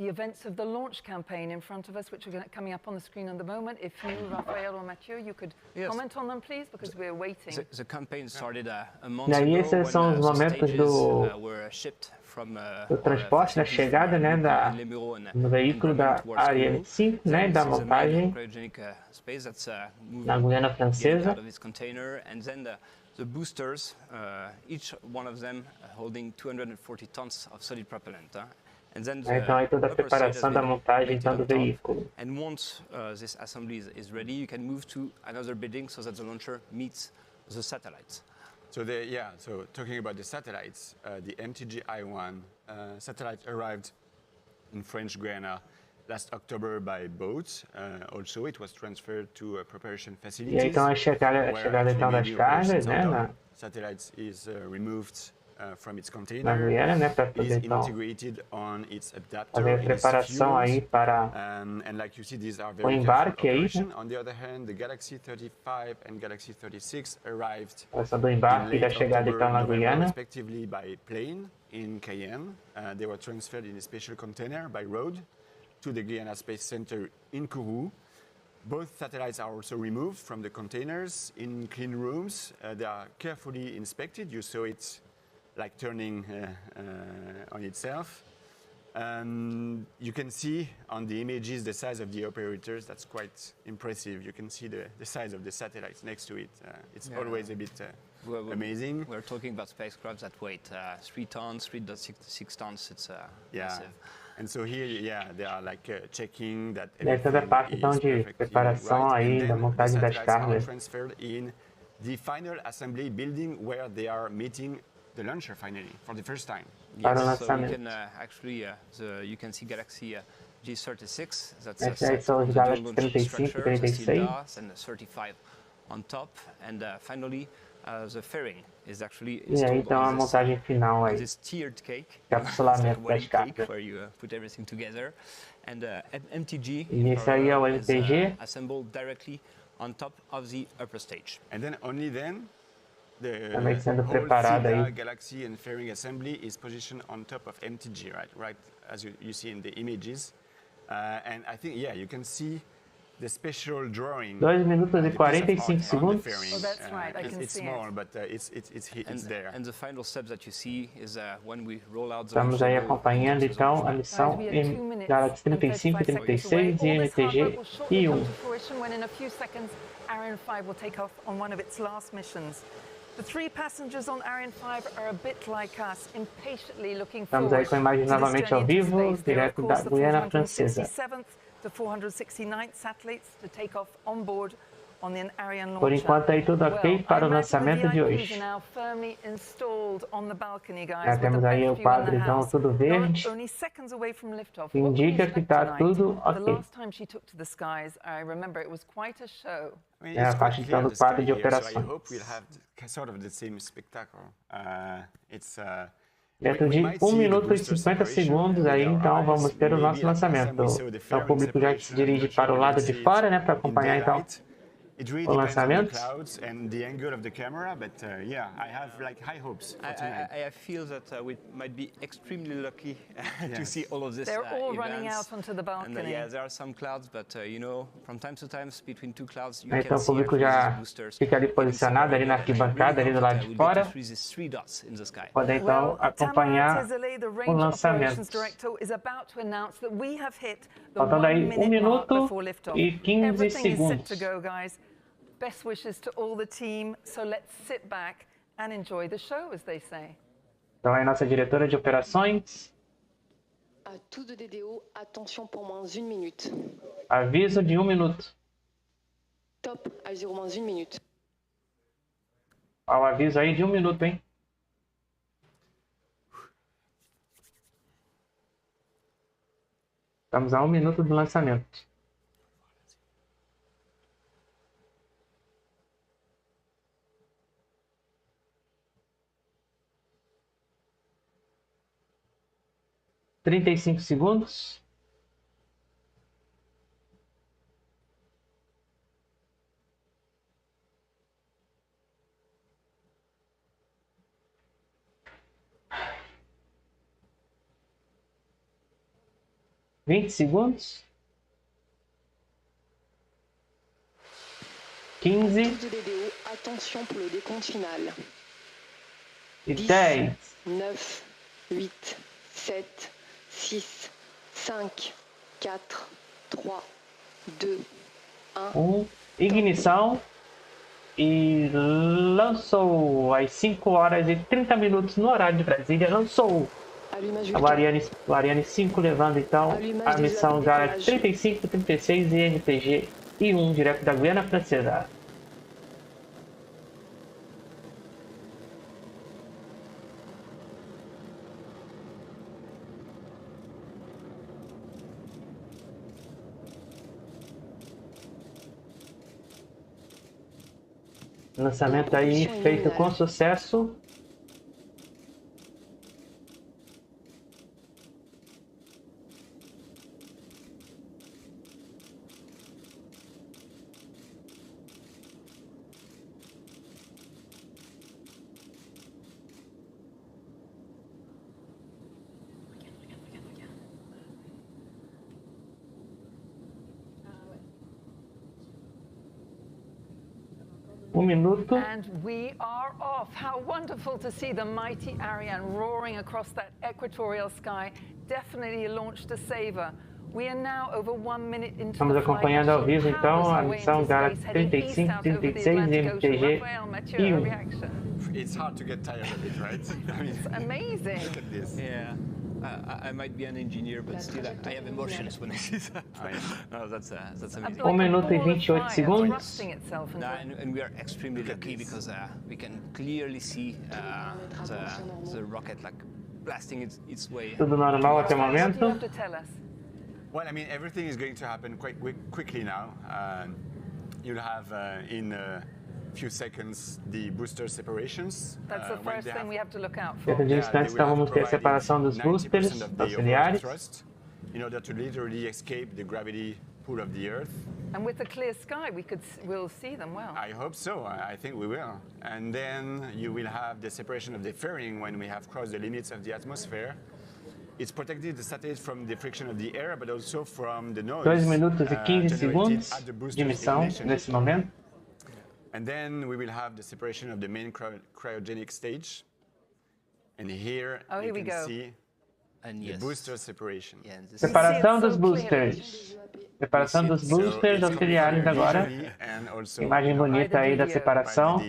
events of the launch campaign in front of us, which are coming up on the screen at the moment. If you, Raphael or Mathieu, you could comment on them, please, because we're waiting. The campaign started a month E aí ago esses são os momentos were shipped from do transporte, da chegada, né, no veículo da Ariane 5, né, da montagem na Guiana Francesa. the boosters, each one of them holding 240 tons of solid propellant. And then the Então aí toda a upper side has preparação da been montagem mounted então, do on top. veículo. And once this assembly is ready, you can move to another building so that the launcher meets the satellites. So so talking about the satellites, the MTG-I1 satellite arrived in French Guiana last October by boat. Also, it was transferred to preparation facilities. E aí, então a chegada então das cargas, né, na satellites is removed from its na container. Guiana, né, para Is poder então integrated on its adapter fazer a in its preparação fuels. aí para And like you see, these are o very embarque careful aí, operation. né? On the other hand, the G-35 and G-36 arrived Essa do embarque e da chegada então na Guiana. respectively by plane in Cayenne. They were transferred in a special container by road to the Arianespace Center in Kourou. Both satellites are also removed from the containers in clean rooms. They are carefully inspected. You saw it like turning on itself. You can see on the images the size of the operators. That's quite impressive. You can see the size of the satellites next to it. It's always a bit amazing. We're talking about spacecrafts that weight 3 tons, 3.66 tons. It's massive. And so here, they are like checking that E aí toda a parte então de preparação aí da montagem das cargas. Transferred in the final assembly building where they are meeting the launcher finally for the first time. Para o Yes, so you lançamento. can actually you can see Galaxy G-36. That's Esses aí são os the Galaxy dual launch 35 e structure, the steel 36. DAS, and the 35 on top, and finally the fairing is actually E aí installed então a on this, montagem final aí. this tiered cake, Capsulamento it's like das wedding cake cargas. where you put everything together, and MTG E esse aí é o is, MTG. assembled directly on top of the upper stage. And then only then the Também sendo whole preparada FIDA, aí. Galaxy and fairing assembly is positioned on top of MTG, right as you see in the images. And I think, you can see the special drawing. 2 minutos e 45 segundos. Oh, that's right, I can It's see small, it. but it's there. And the final step that you see is when we roll out the Estamos aí acompanhando então a missão em Galaxy 35, 36 e MTG-I1. When in a few seconds, Ariane 5 will take off on one of its last missions. The 3 passengers on Ariane 5 are a bit like us, impatiently looking Estamos forward aí com imagens to this novamente ao journey into vivo, space. They are, of direto da course, the Guiana Francesa. 467th to 469th satellites to take off on board on the Ariane launcher. Por enquanto aí tudo ok para o lançamento de hoje. Temos aí o quadro então tudo verde, que indica que está tudo ok. É a parte então do quadro de operações. Dentro de 1 minuto e 50 segundos aí então vamos ter o nosso lançamento. Então o público já se dirige para o lado de fora, né, para acompanhar então It really o depends on the lançamento. clouds and the angle of the camera, but I have like high hopes for tonight. I feel that we might be extremely lucky to see all of this. They're all running events. out onto the balcony. And, there are some clouds, but from time to time, between 2 clouds, you Então can o see público já fica ali posicionado ali na arquibancada ali do lado de fora. Pode então acompanhar o lançamento. Faltando aí 1 minuto e 15 segundos. Best wishes to all the team, so let's sit back and enjoy the show, as they say. Então aí nossa diretora de operações. À tout de DDO, attention pour moins 1 minute. Aviso de 1 minuto. Top, à 0 moins 1 minute. Ao aviso aí de 1 minuto, hein? Estamos a 1 minuto do lançamento. Trinta e 35 segundos. Vinte segundos. 15. Tous de DDO, attention pour le décompte final. E 10. 9, 8, 7, 6, 5, 4, 3, 2, 1. Ignição e lançou às 5 horas e 30 minutos no horário de Brasília. Lançou o Ariane 5, levando então a missão G-35, 36 e MTG-I1 direto da Guiana Francesa. Lançamento aí feito com sucesso. Minuto. And we are off. How wonderful to see the mighty Ariane roaring across that equatorial sky. Definitely a launch to savor. We are now over 1 minute into Estamos acompanhando ao vivo então a missão G-35, 36 e MTG-I1. It's hard to get tired of it, right? I mean, it's amazing. Look at this. Yeah. I might be an engineer, but still I have emotions when I see that. No, that's amazing. 1 minuto e 28 segundos. No, and we are extremely lucky because we can clearly see the rocket like blasting its way. Tudo normal até o momento. Well, I mean, everything is going to happen quite quickly now. You'll have in a few seconds the booster separations. That's the first thing we have to look out for. Dentro de instantes, então vamos ter a separação dos boosters auxiliares. In order to literally escape the gravity pull of the Earth. And with the clear sky, we'll see them well. I hope so. I think we will. And then you will have the separation of the fairing when we have crossed the limits of the atmosphere. It's protected the satellite from the friction of the air, but also from the noise. 2 minutos e 15 segundos de missão nesse momento. And then we will have the separation of the main cryogenic stage. And here you can see the booster separation. Separação dos boosters. Separação dos boosters auxiliares agora. Imagem bonita aí da separação.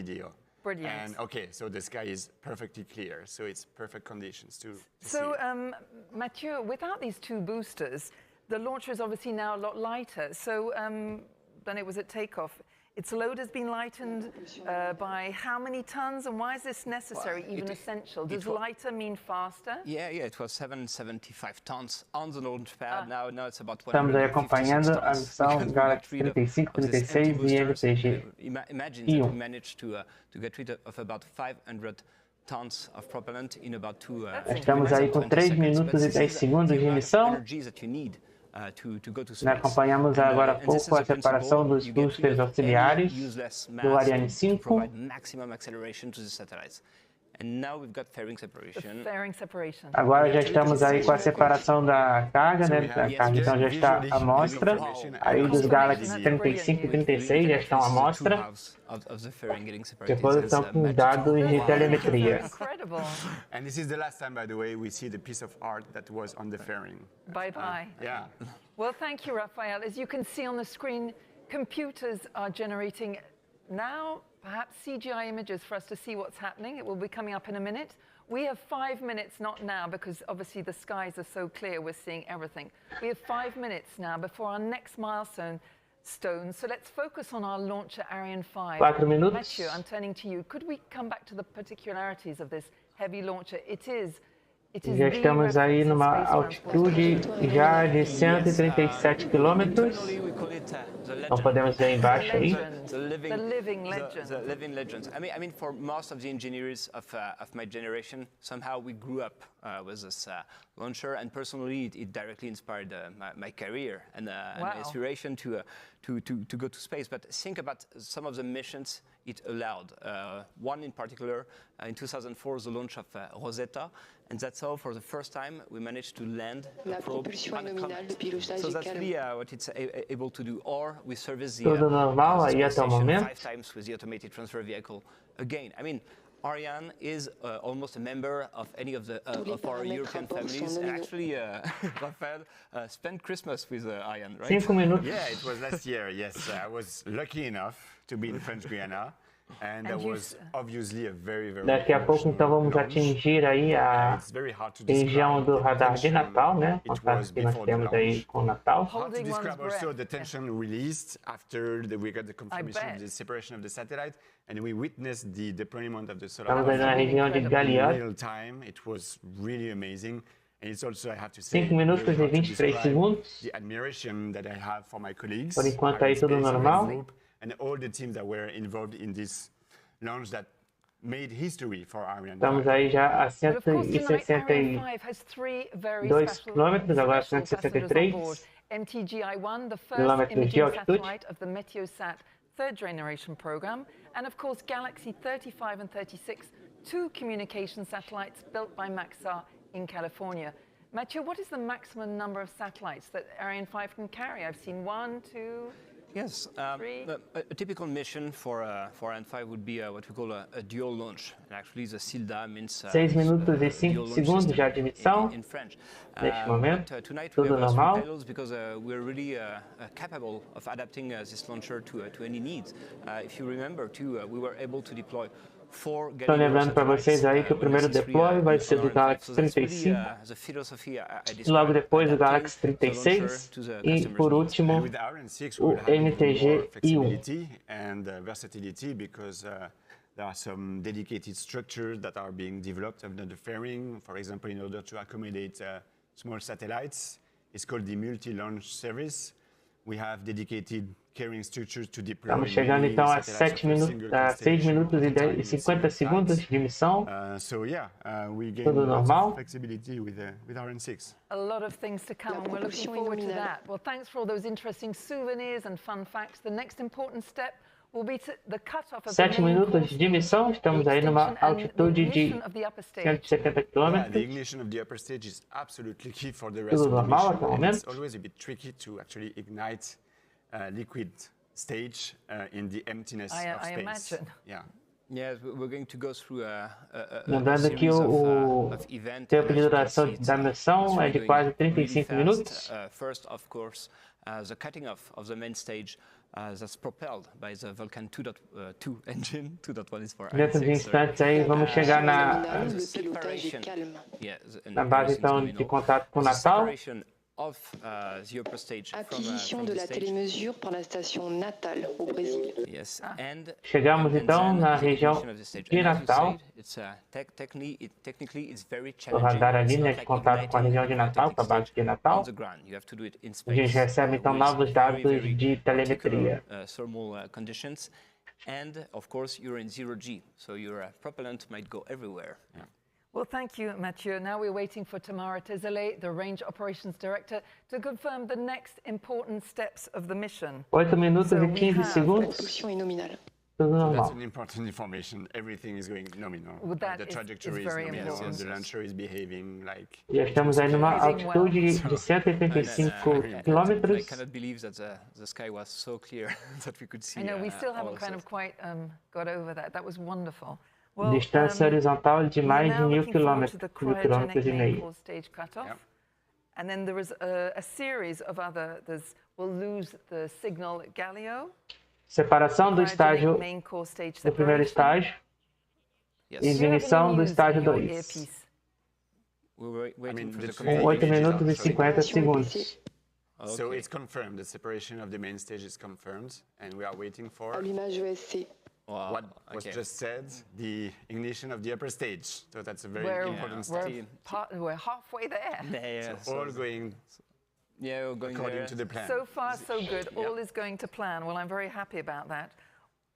Brilliant. And okay, so the sky is perfectly clear, so it's perfect conditions to so, see. Mathieu, without these two boosters, the launcher is obviously now a lot lighter. So than it was at takeoff. Its load has been lightened by how many tons, and why is this necessary, even essential? Does lighter mean faster? Yeah, it was 775 tons on the launch pad. Now it's about 156 Estamos aí acompanhando a missão G-35, 36 e MTG. Imagine that we managed to get rid of about 500 tons of propellant in about 2 Estamos aí com 3 minutos e 10 segundos de missão. Acompanhamos agora há pouco a separação dos boosters auxiliares do Ariane 5. Agora já estamos aí com a separação da carga, né? A carga então já está à mostra. Aí dos Galaxy 35 e 36 já estão à mostra. Depois estão com dados de telemetria. And this is the last time, by the way, we see the piece of art that was on the fairing. Bye-bye. Yeah. Well, thank you, Raphael. As you can see on the screen, computers are generating now perhaps CGI images for us to see what's happening. It will be coming up in a minute. We have 5 minutes, not now, because obviously the skies are so clear, we're seeing everything. We have 5 minutes now before our next milestone. So let's focus on our launcher Ariane 5. 4 minutos. Mathieu, I'm turning to you. Could we come back to the particularities of this heavy launcher? It is Já estamos aí numa altitude já de 137 quilômetros. Não podemos ver embaixo aí. The living legend. The living legend. I mean, for most of the engineers of my generation, somehow we grew up with this launcher, and personally, it directly inspired my career and my inspiration to go to space. But think about some of the missions it allowed. One in particular, in 2004, the launch of Rosetta, and that's how, for the first time, we managed to land a probe on a comet. So that's really what it's able to do. Or we service the Tudo normal aí até o momento. 5 times with the automated transfer vehicle. Again, I mean, Ariane is almost a member of any of our European families. And actually, Raphael spent Christmas with Ariane, right? 5 minutos. Yeah, it was last year, yes. I was lucky enough to be in French Guiana. And that was obviously a very Daqui a pouco, então, vamos atingir aí a região do radar de Natal, né? O contato que nós temos aí com o Natal. Hard to describe also the tension released after we got the confirmation of the separation of the satellite, and we witnessed the deployment of the solar Estamos aí na região de in Galeão. real time. It was really amazing. And it's also, I have to say, 5 minutos e 23 segundos. the admiration that I have for my colleagues, Por enquanto aí tudo normal. and all the teams that were involved in this launch that made history for Ariane. Estamos aí já a 162 quilômetros, agora 163 MTG-I1, the first quilômetros de imaging altitude. satellite of the Meteosat third generation program, and of course Galaxy 35 and 36, two communication satellites built by Maxar in California. Mathieu, what is the maximum number of satellites that Ariane 5 can carry? I've seen 1, 2... Yes, a typical mission for Ariane 5 would be what we call a dual launch. And actually, the SILDA means 6 minutos e 5 segundos já de missão. in French. Neste momento, Tonight tudo we have normal. titles because we're really capable of adapting this launcher to any needs. If you remember, too, we were able to deploy Estou lembrando para vocês aí que o primeiro deploy vai ser do Galaxy 35, logo depois o Galaxy 36 e por último o MTG-I1. And versatility because there are some dedicated structures that are being developed under the fairing, for example, in order to accommodate small satellites. It's called the multi-launch service. We have dedicated carrying structures to deploy. Estamos chegando então a 6 minutos e 50 segundos de missão. So yeah, we gain Tudo lots normal. of flexibility with Ariane 6. A lot of things to come, and we're looking forward to that. Well, thanks for all those interesting souvenirs and fun facts. The next important step will be the cutoff of the 7 main minutos course, de missão, estamos aí numa altitude de ignition of the upper stage. 170 Yeah, the km. ignition of the upper stage is absolutely key for the rest Tudo of the normal mission. até o And momento. it's always a bit tricky to actually ignite liquid stage in the emptiness of I space. imagine. Yeah. Yes, we're going to go through a Lembrando que series o of events. tempo de duração da missão é de quase 35 minutos. First, of course, the cutting off of the main stage that's propelled by the Vulcan 2.2 engine. 2.1 is for Dentro de instantes aí vamos chegar na base então de contato com o Natal. Acquisition de la télémesure par la station Natal au Brésil. Yes, Chegamos então na região de Natal. O radar ali, né, de contato com a região de Natal, com a base de Natal. A gente recebe então novos dados de telemetria. And of course, you're in 0G, so your propellant might go everywhere. Yeah. Well, thank you, Mathieu. Now we're waiting for Tamara Tezelé, the Range Operations Director, to confirm the next important steps of the mission. 8 minutos e 15 segundos. Propulsion est nominale. Tudo That's normal. an important information. Everything is going nominal. Well, that the is trajectory is very nominal. important. The launcher is behaving like. Já estamos aí numa altitude de 185 I quilômetros. cannot believe that the sky was so clear that we could see. I know we still all haven't of kind this. of quite got over that. That was wonderful. Well, Distância horizontal de mais de now 1000 looking forward to the quilômetros e cryogenic main meio. core stage cutoff. Yep. And then there is a series of we'll lose the signal at Galileo. Separação do estágio Main core stage do primeiro separation. estágio Yes. e ignição do estágio 2. We were waiting for the Com confirmation. 8 minutos e 50 segundos. So Okay. it's confirmed. The separation of the main stage is confirmed, and we are waiting for Allumage ESC. Wow, what was okay. just said, the ignition of the upper stage. So that's a very important step. We're halfway there. Yeah, All going we're going according there. to the plan. So far, so good. All is going to plan. Well, I'm very happy about that.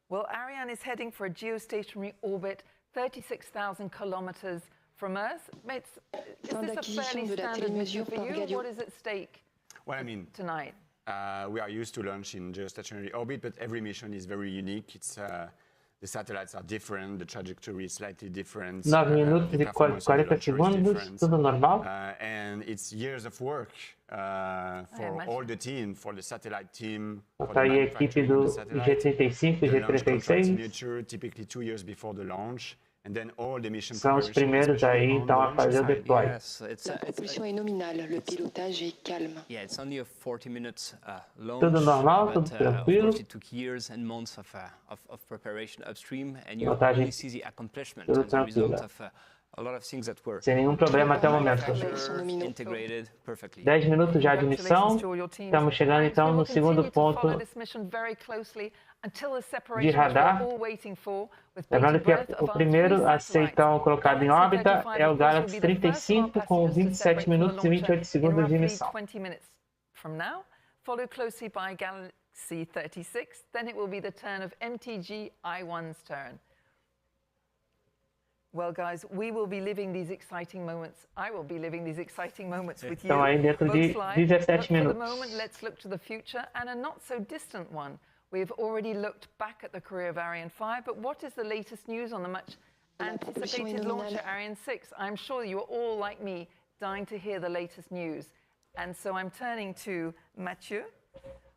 Well, Ariane is heading for a geostationary orbit 36,000 kilometers from Earth. Is this a fairly de la standard mission télémesure for par you? Galileo. What is at stake Well, I mean, tonight? we are used to launch in geostationary orbit, but every mission is very unique. It's the satellites are different, the trajectory is slightly different. 9 minutos the e performance of the 40 launcher is segundos, different. tudo normal. And it's years of work for all the team, for the satellite team, for Está the aí a equipe manufacturing of do the satellite. G-35 e The launch contract G-36. signature, typically 2 years before the launch, And then all the mission São os preparation, primeiros aí, especially on então, the a launch fazer o side. deploy. Yes, La propulsion est nominale, le pilotage est calme. Yeah, it's only a 40 minutes launch. Tudo normal, but, tudo of tranquilo. course, it took years and months of preparation upstream, and you Pilotagem only see the accomplishment tudo and the result tranquilo. of a lot of things that were Sem nenhum problema até o momento. integrated perfectly. 10 minutos já de missão. Estamos chegando então no segundo ponto de radar. Lembrando que o primeiro a ser então colocado em órbita é o G-35 com 27 minutos e 28 segundos de missão. Followed closely by G-36, then it will be the turn of MTG-I1's turn. Well, guys, we will be living these exciting moments. I will be living these exciting moments with you. Estão aí dentro de 17 minutos. For the moment, let's look to the future and a not so distant one. We've already looked back at the career of Ariane 5, but what is the latest news on the much anticipated launcher Ariane 6? I'm sure you're all like me, dying to hear the latest news. And so I'm turning to Mathieu,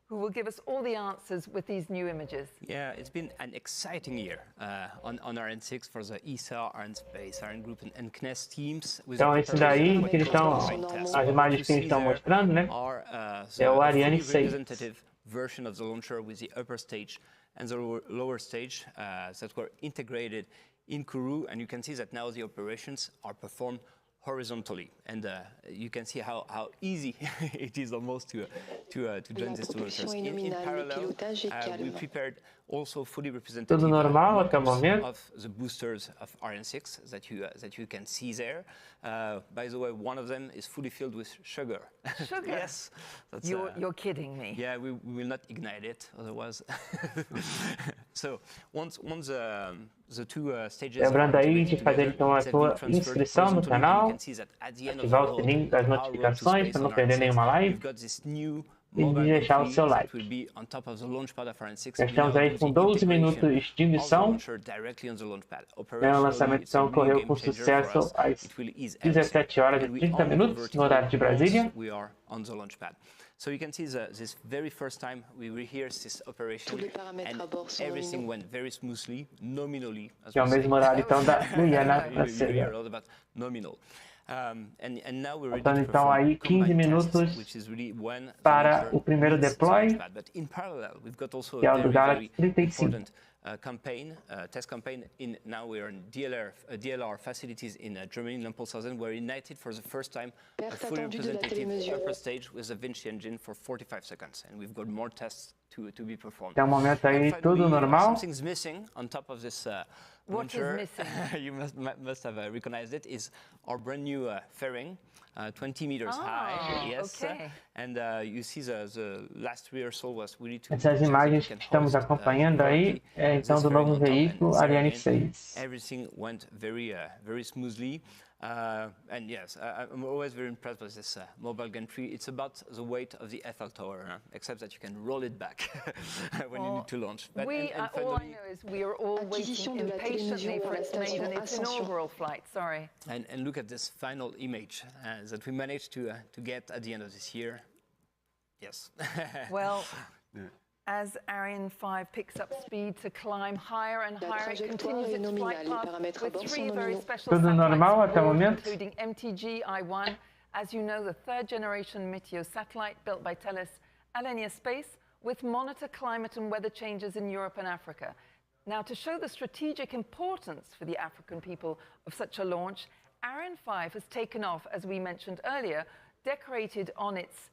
who will give us all the answers with these new images. Yeah, it's been an exciting year on Ariane 6 for the ESA, Arianespace, Ariane Group and CNES teams. Então, esse daí que eles estão, as imagens que eles estão mostrando, né? É o Ariane 6. Version of the launcher with the upper stage and the lower stage that were integrated in Kourou, and you can see that now the operations are performed horizontally, and you can see how easy it is almost to join these two launchers. In parallel, we prepared also fully representative Tudo normal até o momento. of the boosters of Ariane 6 that you can see there. By the way, one of them is fully filled with sugar. Sugar? Yes. That's, you're kidding me. Yeah, we will not ignite it, otherwise. So once the two stages. Lembrando aí de fazer então a sua inscrição no canal, ativar o sininho das notificações para não perder nenhuma live e deixar o seu like. Já estamos aí com 12 minutos de missão. O lançamento então ocorreu com sucesso às 17 horas e 30 minutos no horário de Brasília. So you can see this very first time we rehearsed this operation and everything went very smoothly, nominally. Que é o mesmo horário então da Guiana Francesa. Portanto, então aí 15 minutos para o primeiro deploy, que é o do G-35. Test campaign now we are in DLR facilities in Germany, Lampolshausen. We're ignited for the first time a fully representative upper stage with a Vinci engine for 45 seconds, and we've got more tests to be performed. Até o momento aí tudo normal. Something's missing on top of this What is missing? You must have recognized it. Is our brand new fairing. 20 meters high, yes, okay. And you see the last rehearsal was really to. Essas imagens que estamos acompanhando aí é então do novo veículo Ariane 6. Everything went very smoothly. And yes, I'm always very impressed with this mobile gantry. It's about the weight of the Eiffel Tower, except that you can roll it back when you need to launch. But, all I know is we are all waiting impatiently for its maiden, its inaugural flight. Sorry. And look at this final image that we managed to get at the end of this year. Yes. Well. As Ariane 5 picks up speed to climb higher and higher, it continues its flight path with three very special satellites, including MTG-I1, as you know, the third-generation Meteor satellite built by Thales Arianespace, with monitor climate and weather changes in Europe and Africa. Now, to show the strategic importance for the African people of such a launch, Ariane 5 has taken off, as we mentioned earlier, decorated on its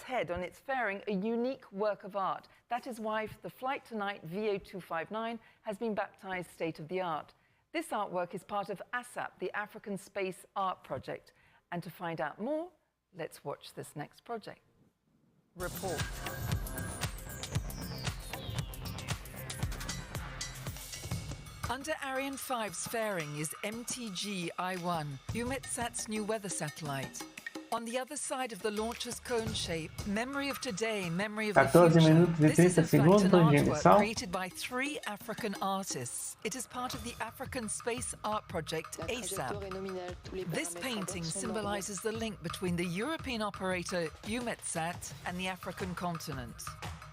head, on its fairing, a unique work of art. That is why the flight tonight, VA259, has been baptized state-of-the-art. This artwork is part of ASAP, the African Space Art Project. And to find out more, let's watch this next project. Report. Under Ariane 5's fairing is MTG-I1, EUMETSAT's new weather satellite. On the other side of the launcher's cone shape, memory of today, memory of the 14 future. minutos e 30 segundos de emissão. Created by 3 African artists. It is part of the African Space Art Project, ASAP. This painting symbolizes the link between the European operator EUMETSAT and the African continent.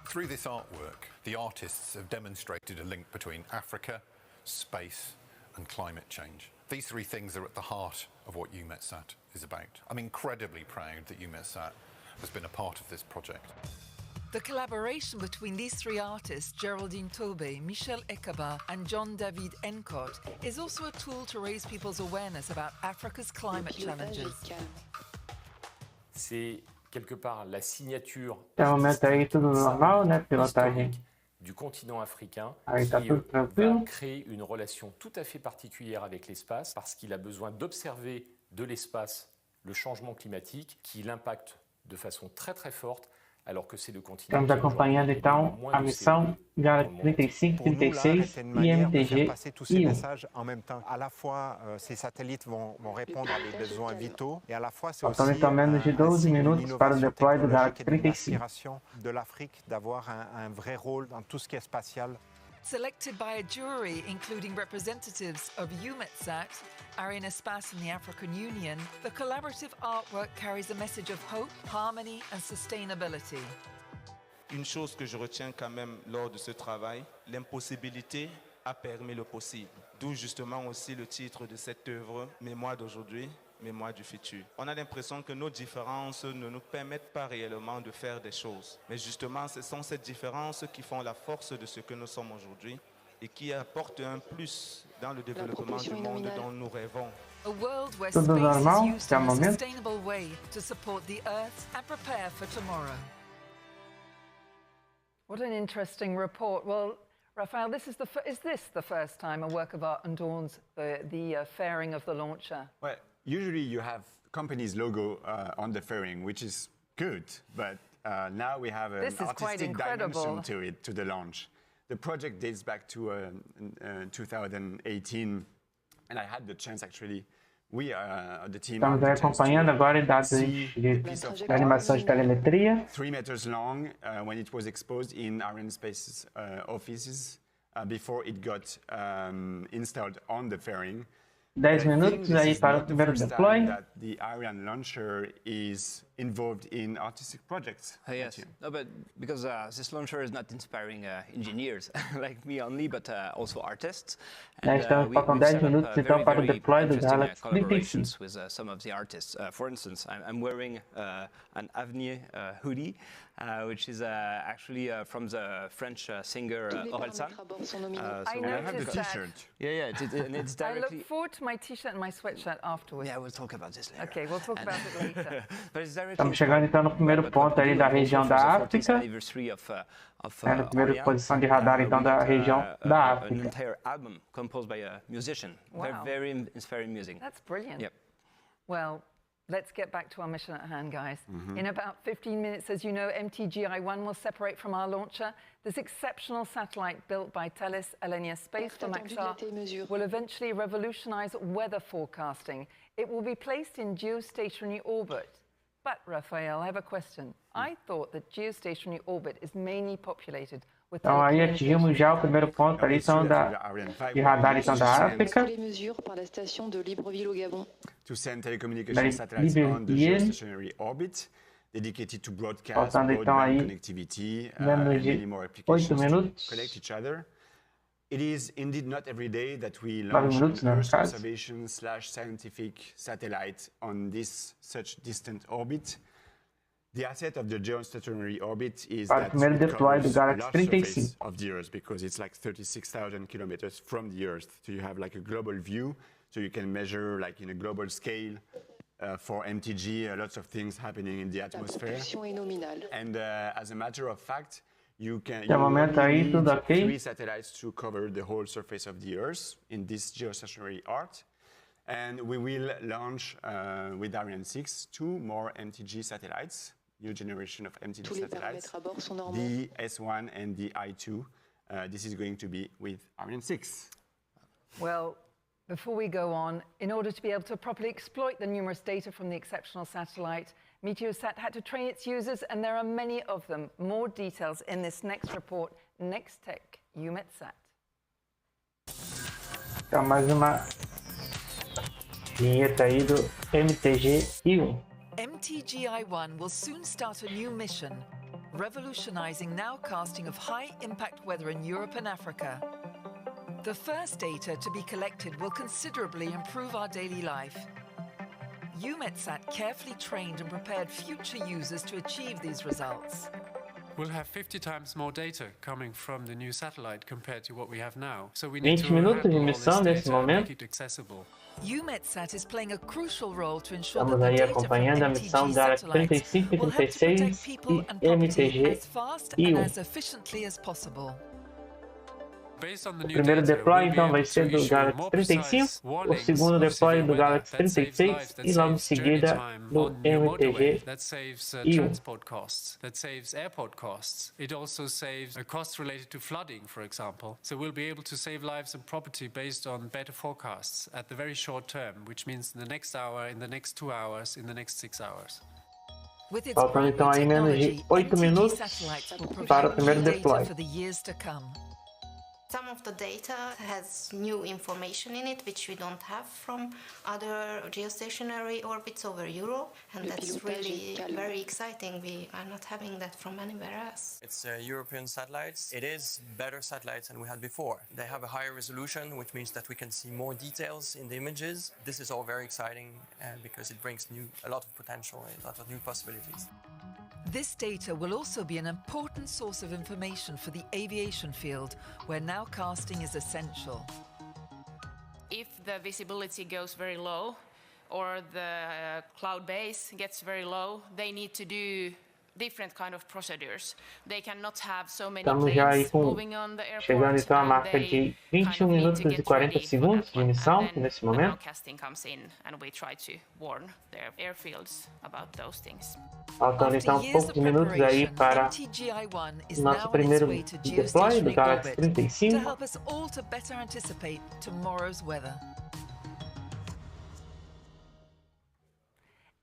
Through this artwork, the artists have demonstrated a link between Africa, space, and climate change. These three things are at the heart of what EUMETSAT is about. I'm incredibly proud that EUMETSAT has been a part of this project. The collaboration between these three artists, Geraldine Taubé, Michel Ekaba and John David Encott, is also a tool to raise people's awareness about Africa's climate challenges. C'est quelque part la signature Até o momento aí tudo normal, né? Pilotagem du continent africain aí tá qui tudo va tranquilo. créer une relation tout à fait particulière avec l'espace parce qu'il a besoin d'observer de l'espace le changement climatique qui l'impacte de façon très très forte alors que c'est le continent Estamos qui acompanhando aujourd'hui então émet moins a de missão CO2 G-35, Pour nous, là, 36 c'est une e manière de faire passer tous ces MTG-I1. messages en même temps. À la fois, ces satellites vont répondre à des besoins vitaux, et à la fois, c'est aussi Faltando então menos de 12 signe d'une minutos para o innovation deploy do technologique et d'une G-35. aspiration de l'Afrique d'avoir un vrai rôle dans tout ce qui est spatial. Selected by a jury including representatives of EUMETSAT, Arianespace and the African Union, the collaborative artwork carries a message of hope, harmony and sustainability. Une chose que je retiens quand même lors de ce travail, l'impossibilité a permis le possible. D'où justement aussi le titre de cette œuvre, Mémoire d'aujourd'hui, mémoire du futur. On a l'impression que nos différences ne nous permettent pas réellement de faire des choses. Mais justement, ce sont ces différences qui font la force de ce que nous sommes aujourd'hui et qui apportent un plus dans le développement du monde dont nous rêvons. A world where Tudo space normal, is used até o in a momento. sustainable way to support the Earth and prepare for tomorrow. What an interesting report. Well, Raphael, is this the first time a work of art adorns the fairing of the launcher? Well, usually you have company's logo on the fairing, which is good, but now we have an artistic dimension to it, to the launch. The project dates back to 2018, and I had the chance actually. The team Estamos aí acompanhando agora dados de animação de telemetria. 3 meters long when it was exposed in Arianespace's offices before it got installed on the fairing. 10 minutos aí para o primeiro deploy. That the Ariane launcher is involved in artistic projects. Yes, no, but because this launcher is not inspiring engineers like me only, but also artists. And, Estamos faltam 10 minutos então para o deploy do Galaxy 35. With some of the artists. For instance, I'm wearing an Avenir hoodie, which is actually from the French singer Orelsan. I have the T-shirt. Yeah, it's directly. I look forward to my T-shirt and my sweatshirt afterwards. Yeah, we'll talk about this later. Okay, we'll talk about it later. But it's directly. Estamos chegando então no primeiro ponto aí da região da África. Na primeira posição de radar então da região da África. An entire album composed by a musician. Wow. Very inspiring music. That's brilliant. Yep. Well, let's get back to our mission at hand, guys. In about 15 minutes, as you know, MTG-I1 will separate from our launcher. This exceptional satellite built by Thales Alenia Space for Maxar will eventually revolutionize weather forecasting. It will be placed in geostationary orbit. But, Raphael, I have a question. I thought that geostationary orbit is mainly populated with Então aí atingimos já o primeiro ponto ali então de radar então da África. To send telecommunication satellites on the geostationary orbit, dedicated to broadcast, broadband connectivity, and many more applications to connect each other. It is indeed not every day that we launch an Earth observation / scientific satellite on this such distant orbit. The asset of the geostationary orbit is that it covers the large surface of the Earth because it's like 36,000 kilometers from the Earth. So you have like a global view, so you can measure like in a global scale for MTG, lots of things happening in the atmosphere. And as a matter of fact, you only need 3 satellites to cover the whole surface of the Earth in this geostationary art. And we will launch with Ariane 6 2 more MTG satellites, new generation of MTG satellites, the S1 and the I2. This is going to be with Ariane 6. Well, before we go on, in order to be able to properly exploit the numerous data from the exceptional satellite, Meteosat had to train its users, and there are many of them. More details in this next report, Next Tech EUMETSAT. Então, mais uma vinheta aí do MTG-I1. MTG-I1 will soon start a new mission, revolutionizing nowcasting of high-impact weather in Europe and Africa. The first data to be collected will considerably improve our daily life. EUMETSAT carefully trained and prepared future users to achieve these results. We'll have 50 times more data coming from the new satellite compared to what we have now. So we need 20 to minutos de handle all missão this nesse data and make momento. it accessible. EUMETSAT is playing a crucial role to ensure Estamos that the aí data acompanhando a from missão MTG Galaxy satellites 35 e will help to protect 36 people e and property as MTG-I1. fast and as efficiently as possible. Based on the O new primeiro data, deploy we'll be então vai able ser to do issue Galaxy more 35, precise o warnings segundo of deploy severe do weather Galaxy that saves 36 lives, that e logo em saves journey seguida time do on your motorway, MTG-I1. that saves transport costs, that saves airport costs. It also saves costs related to flooding, for example. So we'll be able to save lives and property based on better forecasts at the very short term, which means in the next hour, in the next 2 hours, in the next 6 hours. With its Faltando então aí menos de 8 minutos para o primeiro deploy. for the years to come. Some of the data has new information in it which we don't have from other geostationary orbits over Europe, and that's really very exciting. We are not having that from anywhere else. It's European satellites. It is better satellites than we had before. They have a higher resolution, which means that we can see more details in the images. This is all very exciting because it brings a lot of potential, a lot of new possibilities. This data will also be an important source of information for the aviation field, where nowcasting is essential. If the visibility goes very low or the cloud base gets very low, they need to do different kind of procedures. They cannot have so many Estamos já aí planes com, moving on the airport, chegando então à and marca they de 21 kind of need minutos to e get 40 ready for segundos that de one. missão And then nesse the momento. nowcasting comes in and we try to warn their airfields about those things. Faltando então poucos minutos aí para o nosso primeiro deploy do Galaxy 35. To help us all to better anticipate tomorrow's weather.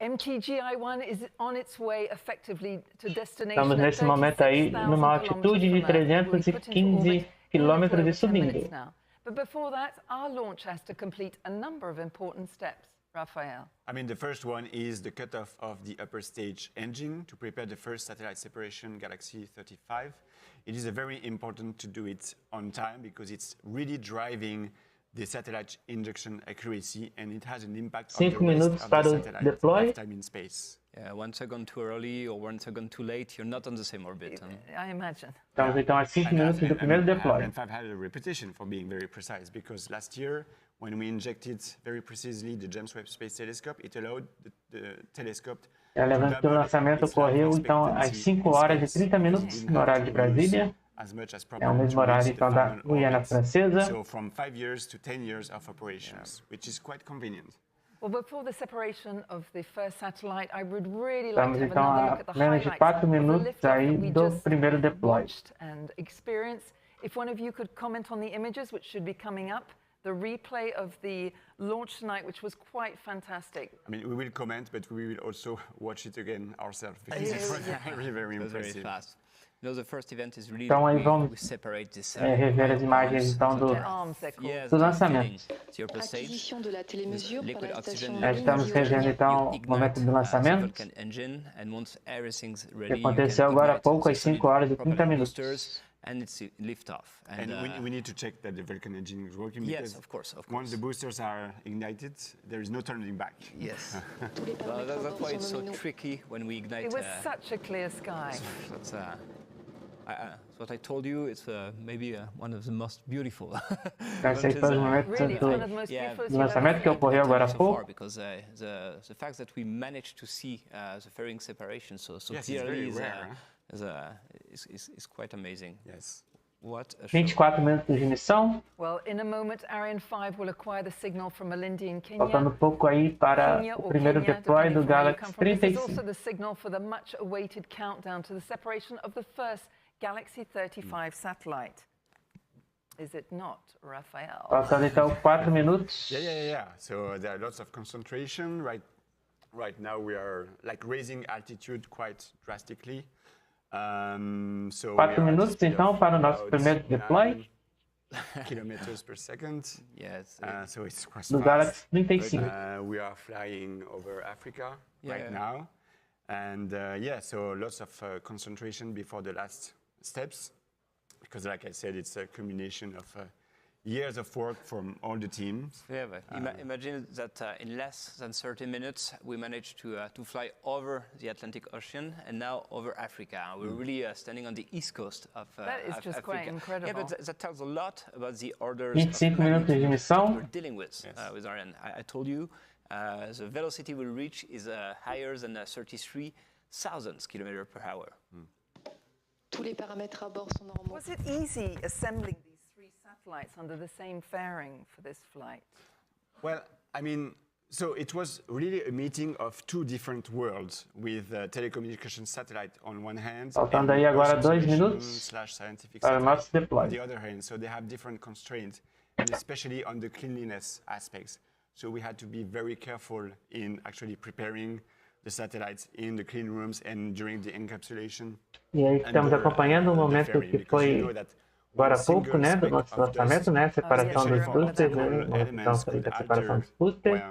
MTG-I1 is on its way effectively to destination. Estamos nesse momento aí numa altitude de 315 km e subindo. But before that, our launch has to complete a number of important steps. Raphael. I mean, the first one is the cutoff of the upper stage engine to prepare the first satellite separation, Galaxy 35. It is very important to do it on time because it's really driving the satellite injection accuracy, and it has an impact on the 5 rest minutos of para the o satellite deploy. lifetime in space. Yeah, 1 second too early or 1 second too late, you're not on the same orbit. I imagine. Estamos então a 5 minutos do primeiro deploy. And 5 had a reputation for being very precise because last year, when we injected very precisely the James Webb Space Telescope, it allowed the telescope A levando que o lançamento ocorreu então às 5 horas e 30 minutos no horário de Brasília. É o mesmo horário então da Guiana Francesa. So from 5 years to 10 years of operations, which is quite convenient. Well, before the separation of the first satellite, I would really like Estamos to have então another a look at the menos de highlights 4 of the minutos liftoff aí that we do just primeiro deploy. watched and experienced. If one of you could comment on the images which should be coming up, the replay of the launch tonight, which was quite fantastic. I mean, we will comment, but we will also watch it again ourselves because it's very, very impressive. Very fast. You know, the first event is really Então aí vamos we separate this, rever as imagens então do lançamento. Acquisition de la télémesure par la station. Estamos revendo então o momento do lançamento, que aconteceu agora há pouco, às 5 horas e 30 minutos. And it's liftoff. And we need to check that the Vulcan engine is working. Yes, because of course. Once the boosters are ignited, there is no turning back. Yes. That's why it's so tricky when we ignite. It was such a clear sky. That's what I told you. It's maybe one of the most beautiful. Esse aí foi o momento do lançamento que ocorreu agora há pouco. Because the fact that we managed to see the fairing separation so yes, clearly is quite amazing. Yes. What a 24 minutos de missão. Well, in a moment, Ariane 5 will acquire the signal from Malindi in Kenya. Faltando pouco aí para o primeiro deploy do Galaxy This is 35. also the signal for the much-awaited countdown to the separation of the first Galaxy 35 satellite. Is it not, Raphael? Faltando então 4 minutos. Yeah. So there are lots of concentration. Right now we are like raising altitude quite drastically. So 4 minutos então para o nosso primeiro deploy kilometers per second. Yes. So it's quite do Galaxy 35. We are flying over Africa right Yeah. now. And so lots of concentration before the last steps. Because like I said, it's a combination of years of work from all the teams. Yeah, but imagine that in less than 30 minutes, we managed to fly over the Atlantic Ocean and now over Africa. We're really standing on the east coast of That is just Africa. quite incredible. Yeah, but that tells a lot about the orders 25 minutos de missão. we're dealing with Ariane. I told you the velocity we'll reach is higher than 33,000 kilometers per hour. Tous les paramètres à bord sont normaux. Was it easy assembling these three satellites under the same fairing for this flight? Well, I mean, so it was really a meeting of two different worlds with telecommunication satellite on one hand Faltando aí agora 2 minutos scientific para o nosso satellite deploy. on the other hand. So they have different constraints, and especially on the cleanliness aspects. So we had to be very careful in actually preparing the satellites in the clean rooms and during the encapsulation. E aí estamos acompanhando o momento que foi agora há pouco, né, do nosso lançamento, né, separação dos boosters, né, então a separação dos boosters,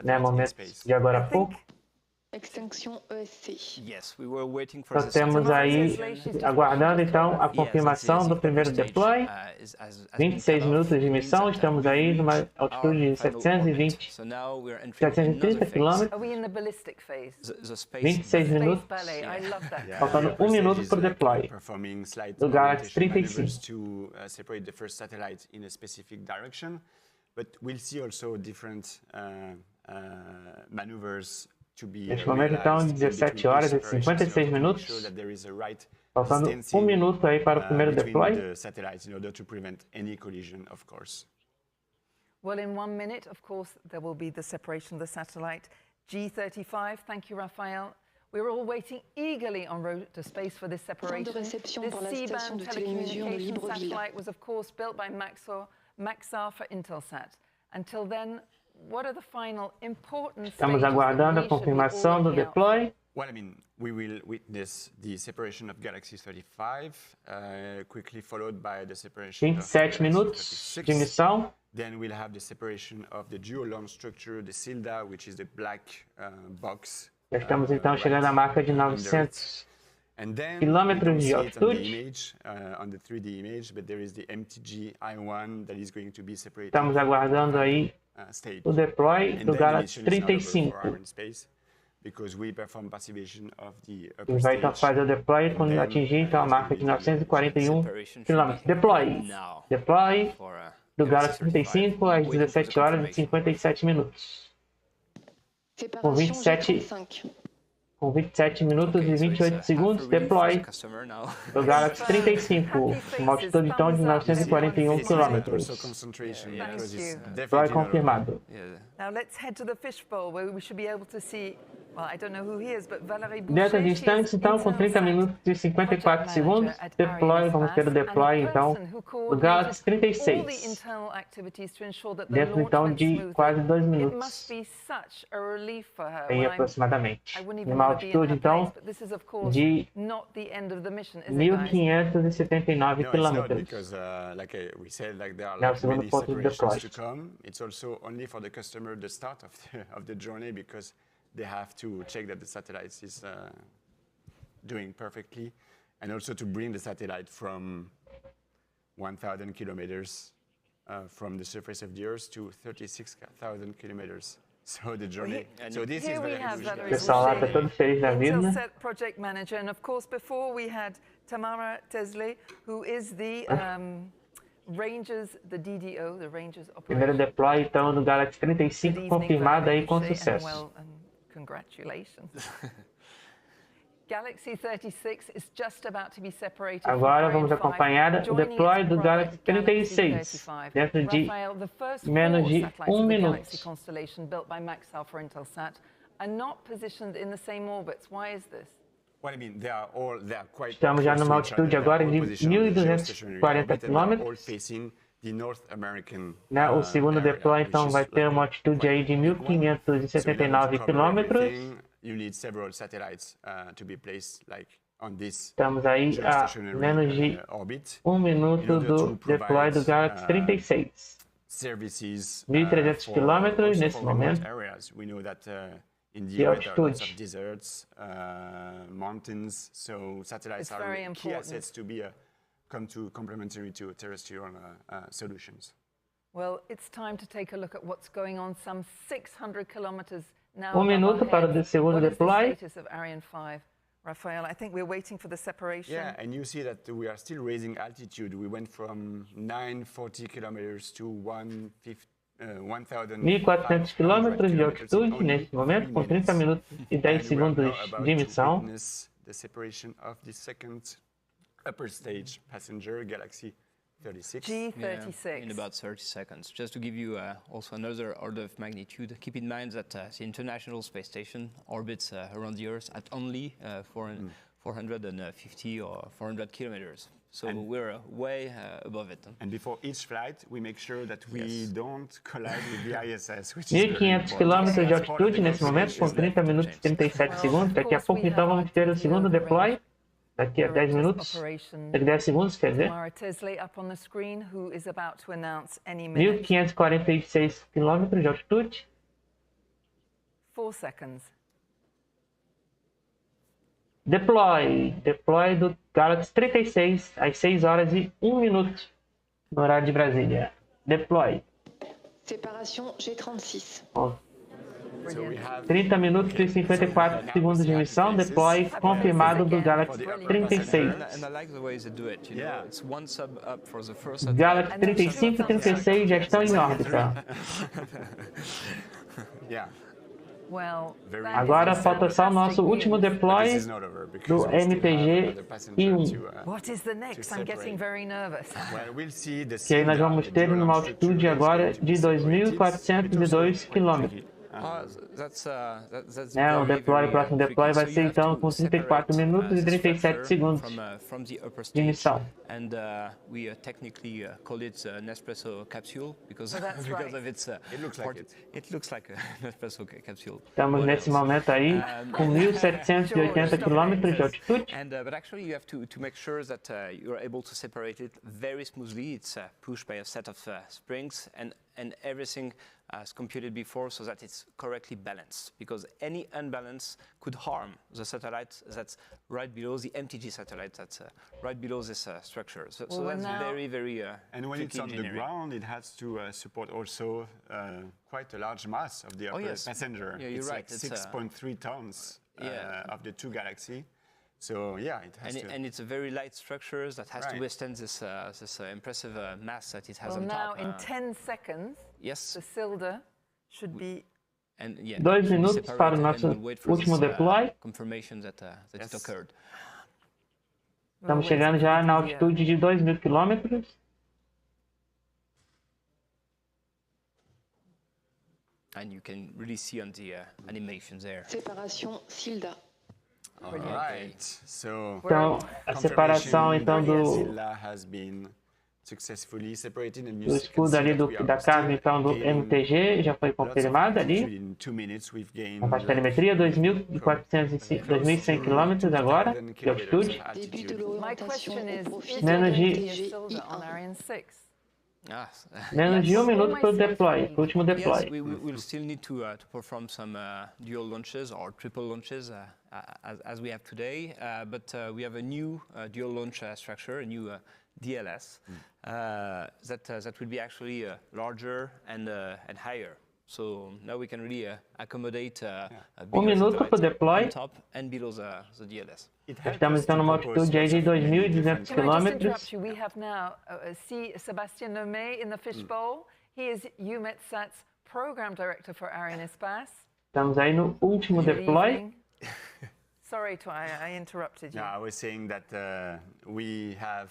né, momento de agora há pouco. Extinction ESC. Yes, we were waiting for Nós temos aí, aguardando então a confirmação do primeiro deploy, 26 minutos de missão, estamos aí numa altitude de 730 km, 26 minutos, faltando 1 minuto para o deploy do Galaxy 35. Separate the first satellite in a specific direction, but we'll see also different maneuvers. Neste momento, então, 17 horas e 56 minutos, faltando 1 minuto aí para o primeiro deploy. Well, in 1 minute, of course, there will be the separation of the satellite G-35. Thank you, Raphael. We're all waiting eagerly en route to space for this separation. This C-band telecommunications satellite was, of course, built by Maxar for Intelsat. Until then, what are the final important Estamos aguardando a confirmação do deploy. Well, I mean, we will witness the separation of Galaxy 35, quickly followed by the separation 27 minutos de missão. Then we'll have the separation of the dual launch structure, the SILDA, which is the black box. Já estamos então chegando à marca de 900 quilômetros de altitude. On the 3D image, but there is the MTG-I1 that is going to be separated. Estamos aguardando aí o deploy do Galaxy 35. E vai então fazer o deploy quando atingir então a marca de 941 km. Deploy do Galaxy 35 às 17 horas e 57 minutos. Com 27 minutos e 28 segundos, deploy do Galaxy 35, uma altitude então de 941 km. Deploy confirmado. Now let's head to the fishbowl where we should be able to see, well, I don't know who he is, but Valérie Dentro de instantes, então, com 30 minutos e 54 segundos, deploy, vamos ter o deploy, então, do Galaxy 36. Dentro, então, de quase 2 minutos. Em aproximadamente. Uma altitude, então, de 1.579 quilômetros. É o segundo ponto de deploy. It's also only for the customer the start of the journey because they have to check that the satellite is doing perfectly, and also to bring the satellite from 1,000 kilometers from the surface of the Earth to 36,000 kilometers. So the journey. So this is very O pessoal lá está todo feliz da vida. Intelsat project manager, and of course before we had Tamara Tesley, who is the Rangers, the DDO, the Rangers operator. Primeiro deploy, então, do Galaxy 35 confirmado aí com sucesso. Well, congratulations. Galaxy 36 is just about to be separated. Agora vamos acompanhar o deploy do Galaxy 36 dentro de menos de 1 minuto. Constellation built by Maxar for Intelsat are not positioned in the same orbits. Why is this? Well, I mean, they are quite Estamos já numa altitude agora de 1.240 km. O segundo deploy, então, vai ter uma altitude aí de 1.579 km. Estamos aí a menos de 1 minuto do deploy do Galaxy 36. 1.300 km nesse momento. In the de orbit are lots altitude. of deserts, mountains, so satellites are key assets to be come to complementary to terrestrial solutions. Well, it's time to take a look at what's going on some 600 kilometers now. Minuto para o segundo deploy. What is the status of Ariane 5? Raphael, I think we're waiting for the separation. Yeah, and you see that we are still raising altitude. We went from 940 kilometers to 1.400 quilômetros de altitude neste momento, com 30 minutos e 10 segundos de missão. The separation of the second upper stage passenger Galaxy 36. G-36. Yeah, in about 30 seconds. Just to give you also another order of magnitude, keep in mind that the International Space Station orbits around the Earth at only 450 or 400 kilometers. So we're way above it. And before each flight, we make sure that we don't collide with the ISS, which 1.500 quilômetros de altitude nesse momento, com 30 minutos e 37 segundos. Daqui a pouco, então, vamos ter o segundo deploy. Daqui a 10 minutos, daqui a 10 segundos, quer dizer. 1.546 quilômetros de altitude. 4 seconds. Deploy do Galaxy 36 às 6 horas e 1 minuto no horário de Brasília. Deploy. Séparation G-36. 30 minutos e 54 segundos de missão, deploy confirmado do Galaxy 36. Galaxy 35 e 36 já estão em órbita. Agora falta só o nosso último deploy do MTG-I1. Que aí nós vamos ter numa altitude agora de 2.402 km. O próximo deploy vai ser então com 34 minutos e 37 segundos de missão. And we technically call it an espresso capsule because of its it looks like an espresso capsule. Estamos nesse momento aí com 1.780 km de altitude. But actually you have to make sure that you're able to separate it very smoothly. It's pushed by a set of springs and everything as computed before so that it's correctly balanced, because any unbalance could harm the satellite that's right below the MTG satellite that's right below this structure. So that's very, very and when it's on the ground, it has to support also quite a large mass of the upper passenger. Yeah, you're it's right. Like 6.3 tons of the two Galaxy. So yeah, it has to. And it's a very light structure that has to withstand this impressive mass that it has on top. Now in 10 seconds, the cylinder should be. 2 minutos para o nosso último deploy. Confirmation that it occurred. Estamos chegando já na altitude de 2.000 km. And you can really see on the animations there. Séparation Silda. Então, a separação então do escudo ali da casa então do MTG já foi confirmada ali. A faixa de telemetria 2.100 km agora de altitude. Menos de 1 minuto para o deploy, para o último deploy. Yes, we will still need to perform some dual launches or triple launches as we have today, but we have a new dual launch structure, a new DLS, that will be actually larger and higher. So now we can really accommodate a minuto para o deploy. on top and below the DLS. Estamos então numa altitude aí de 2.200 km. We have now Sébastien Nommé in the fishbowl. He is EUMETSAT's program director for Arianespace. Estamos aí no último deploy. Sorry, I interrupted you. Yeah, I was saying that we have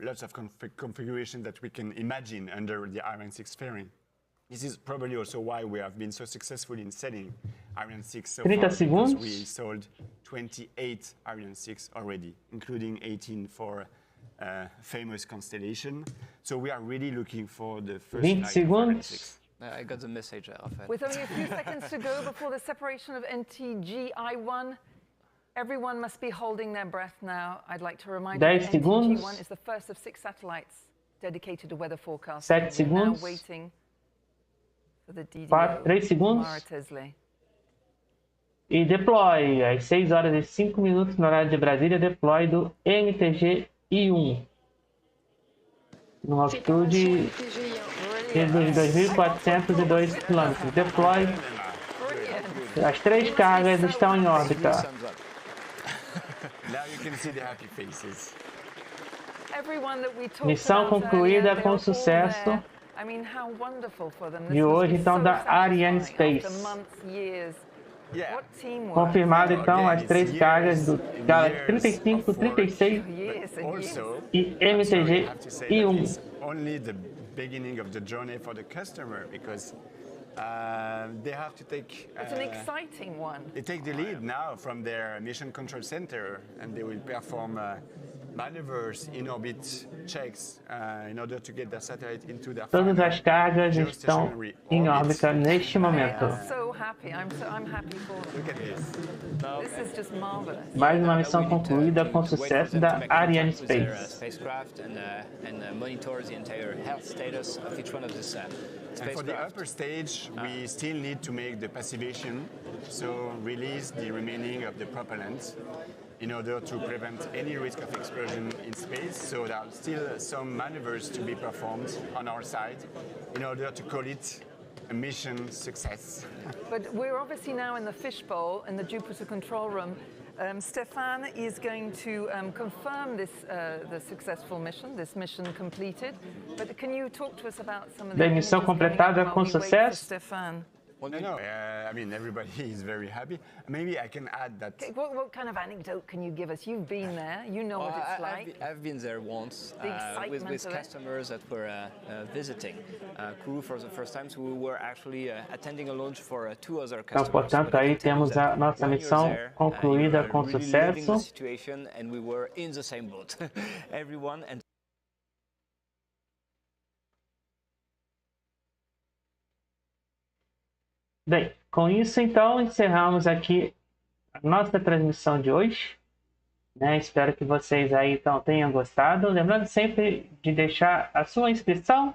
lots of configuration that we can imagine under the Ariane 6 fairing. This is probably also why we have been so successful in selling Ariane 6 so far, because we sold 28 Ariane 6 already, including 18 for famous constellation. So we are really looking for the first flight of Ariane 6. I got the message of it. With only a few seconds to go before the separation of MTG-I1, everyone must be holding their breath now. I'd like to remind you that MTG-I1 is the first of 6 satellites dedicated to weather forecasting. 7 We're now segundos. waiting for the 3 segundos. E deploy, às 6 horas e 5 minutos no horário de Brasília, deploy do MTG-I1. numa altitude de 2.402 km. Deploy. As 3 cargas estão em órbita. Missão concluída com sucesso. De hoje, então, da Arianespace. Confirmado, então, as 3 cargas do G-35, 36 e MTG-I1. Only the beginning of the journey for the customer, because they have to take. It's an exciting one. They take the lead now from their mission control center, and they will perform maneuvers, in-orbit checks, in order to get the satellite into their. Todas as cargas estão em órbita neste momento. So happy. I'm happy for them. Look at this. This is just marvelous. Mais uma missão concluída com sucesso da Arianespace. Spacecraft and monitor the entire health status of each one of these And for the upper stage, we still need to make the passivation, so release the remaining of the propellant in order to prevent any risk of explosion in space. So there are still some maneuvers to be performed on our side in order to call it a mission success. But we're obviously now in the fishbowl in the Jupiter control room. Stefan is going to confirm this the successful mission, this mission completed. But can you talk to us about some of the missão completada com sucesso? Stefan? No, I mean, everybody is very happy. Maybe I can add that. Okay, what kind of anecdote can you give us? You've been there, you know what it's like. I've been there once with customers that were visiting crew for the first time. So we were actually attending a launch for 2 other customers. Então, portanto, aí temos a nossa missão concluída com sucesso. And we were in the same boat, everyone. And Bem, com isso, então, encerramos aqui a nossa transmissão de hoje. Espero que vocês aí, então, tenham gostado. Lembrando sempre de deixar a sua inscrição,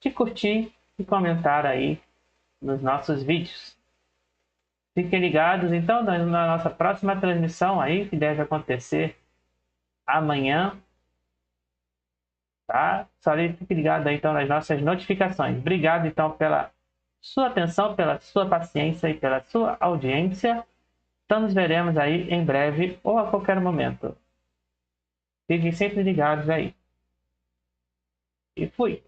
de curtir e comentar aí nos nossos vídeos. Fiquem ligados, então, na nossa próxima transmissão aí, que deve acontecer amanhã. Tá? Só fique ligado aí, então, nas nossas notificações. Obrigado, então, pela sua atenção, pela sua paciência e pela sua audiência. Então nos veremos aí em breve ou a qualquer momento. Fiquem sempre ligados aí. E fui!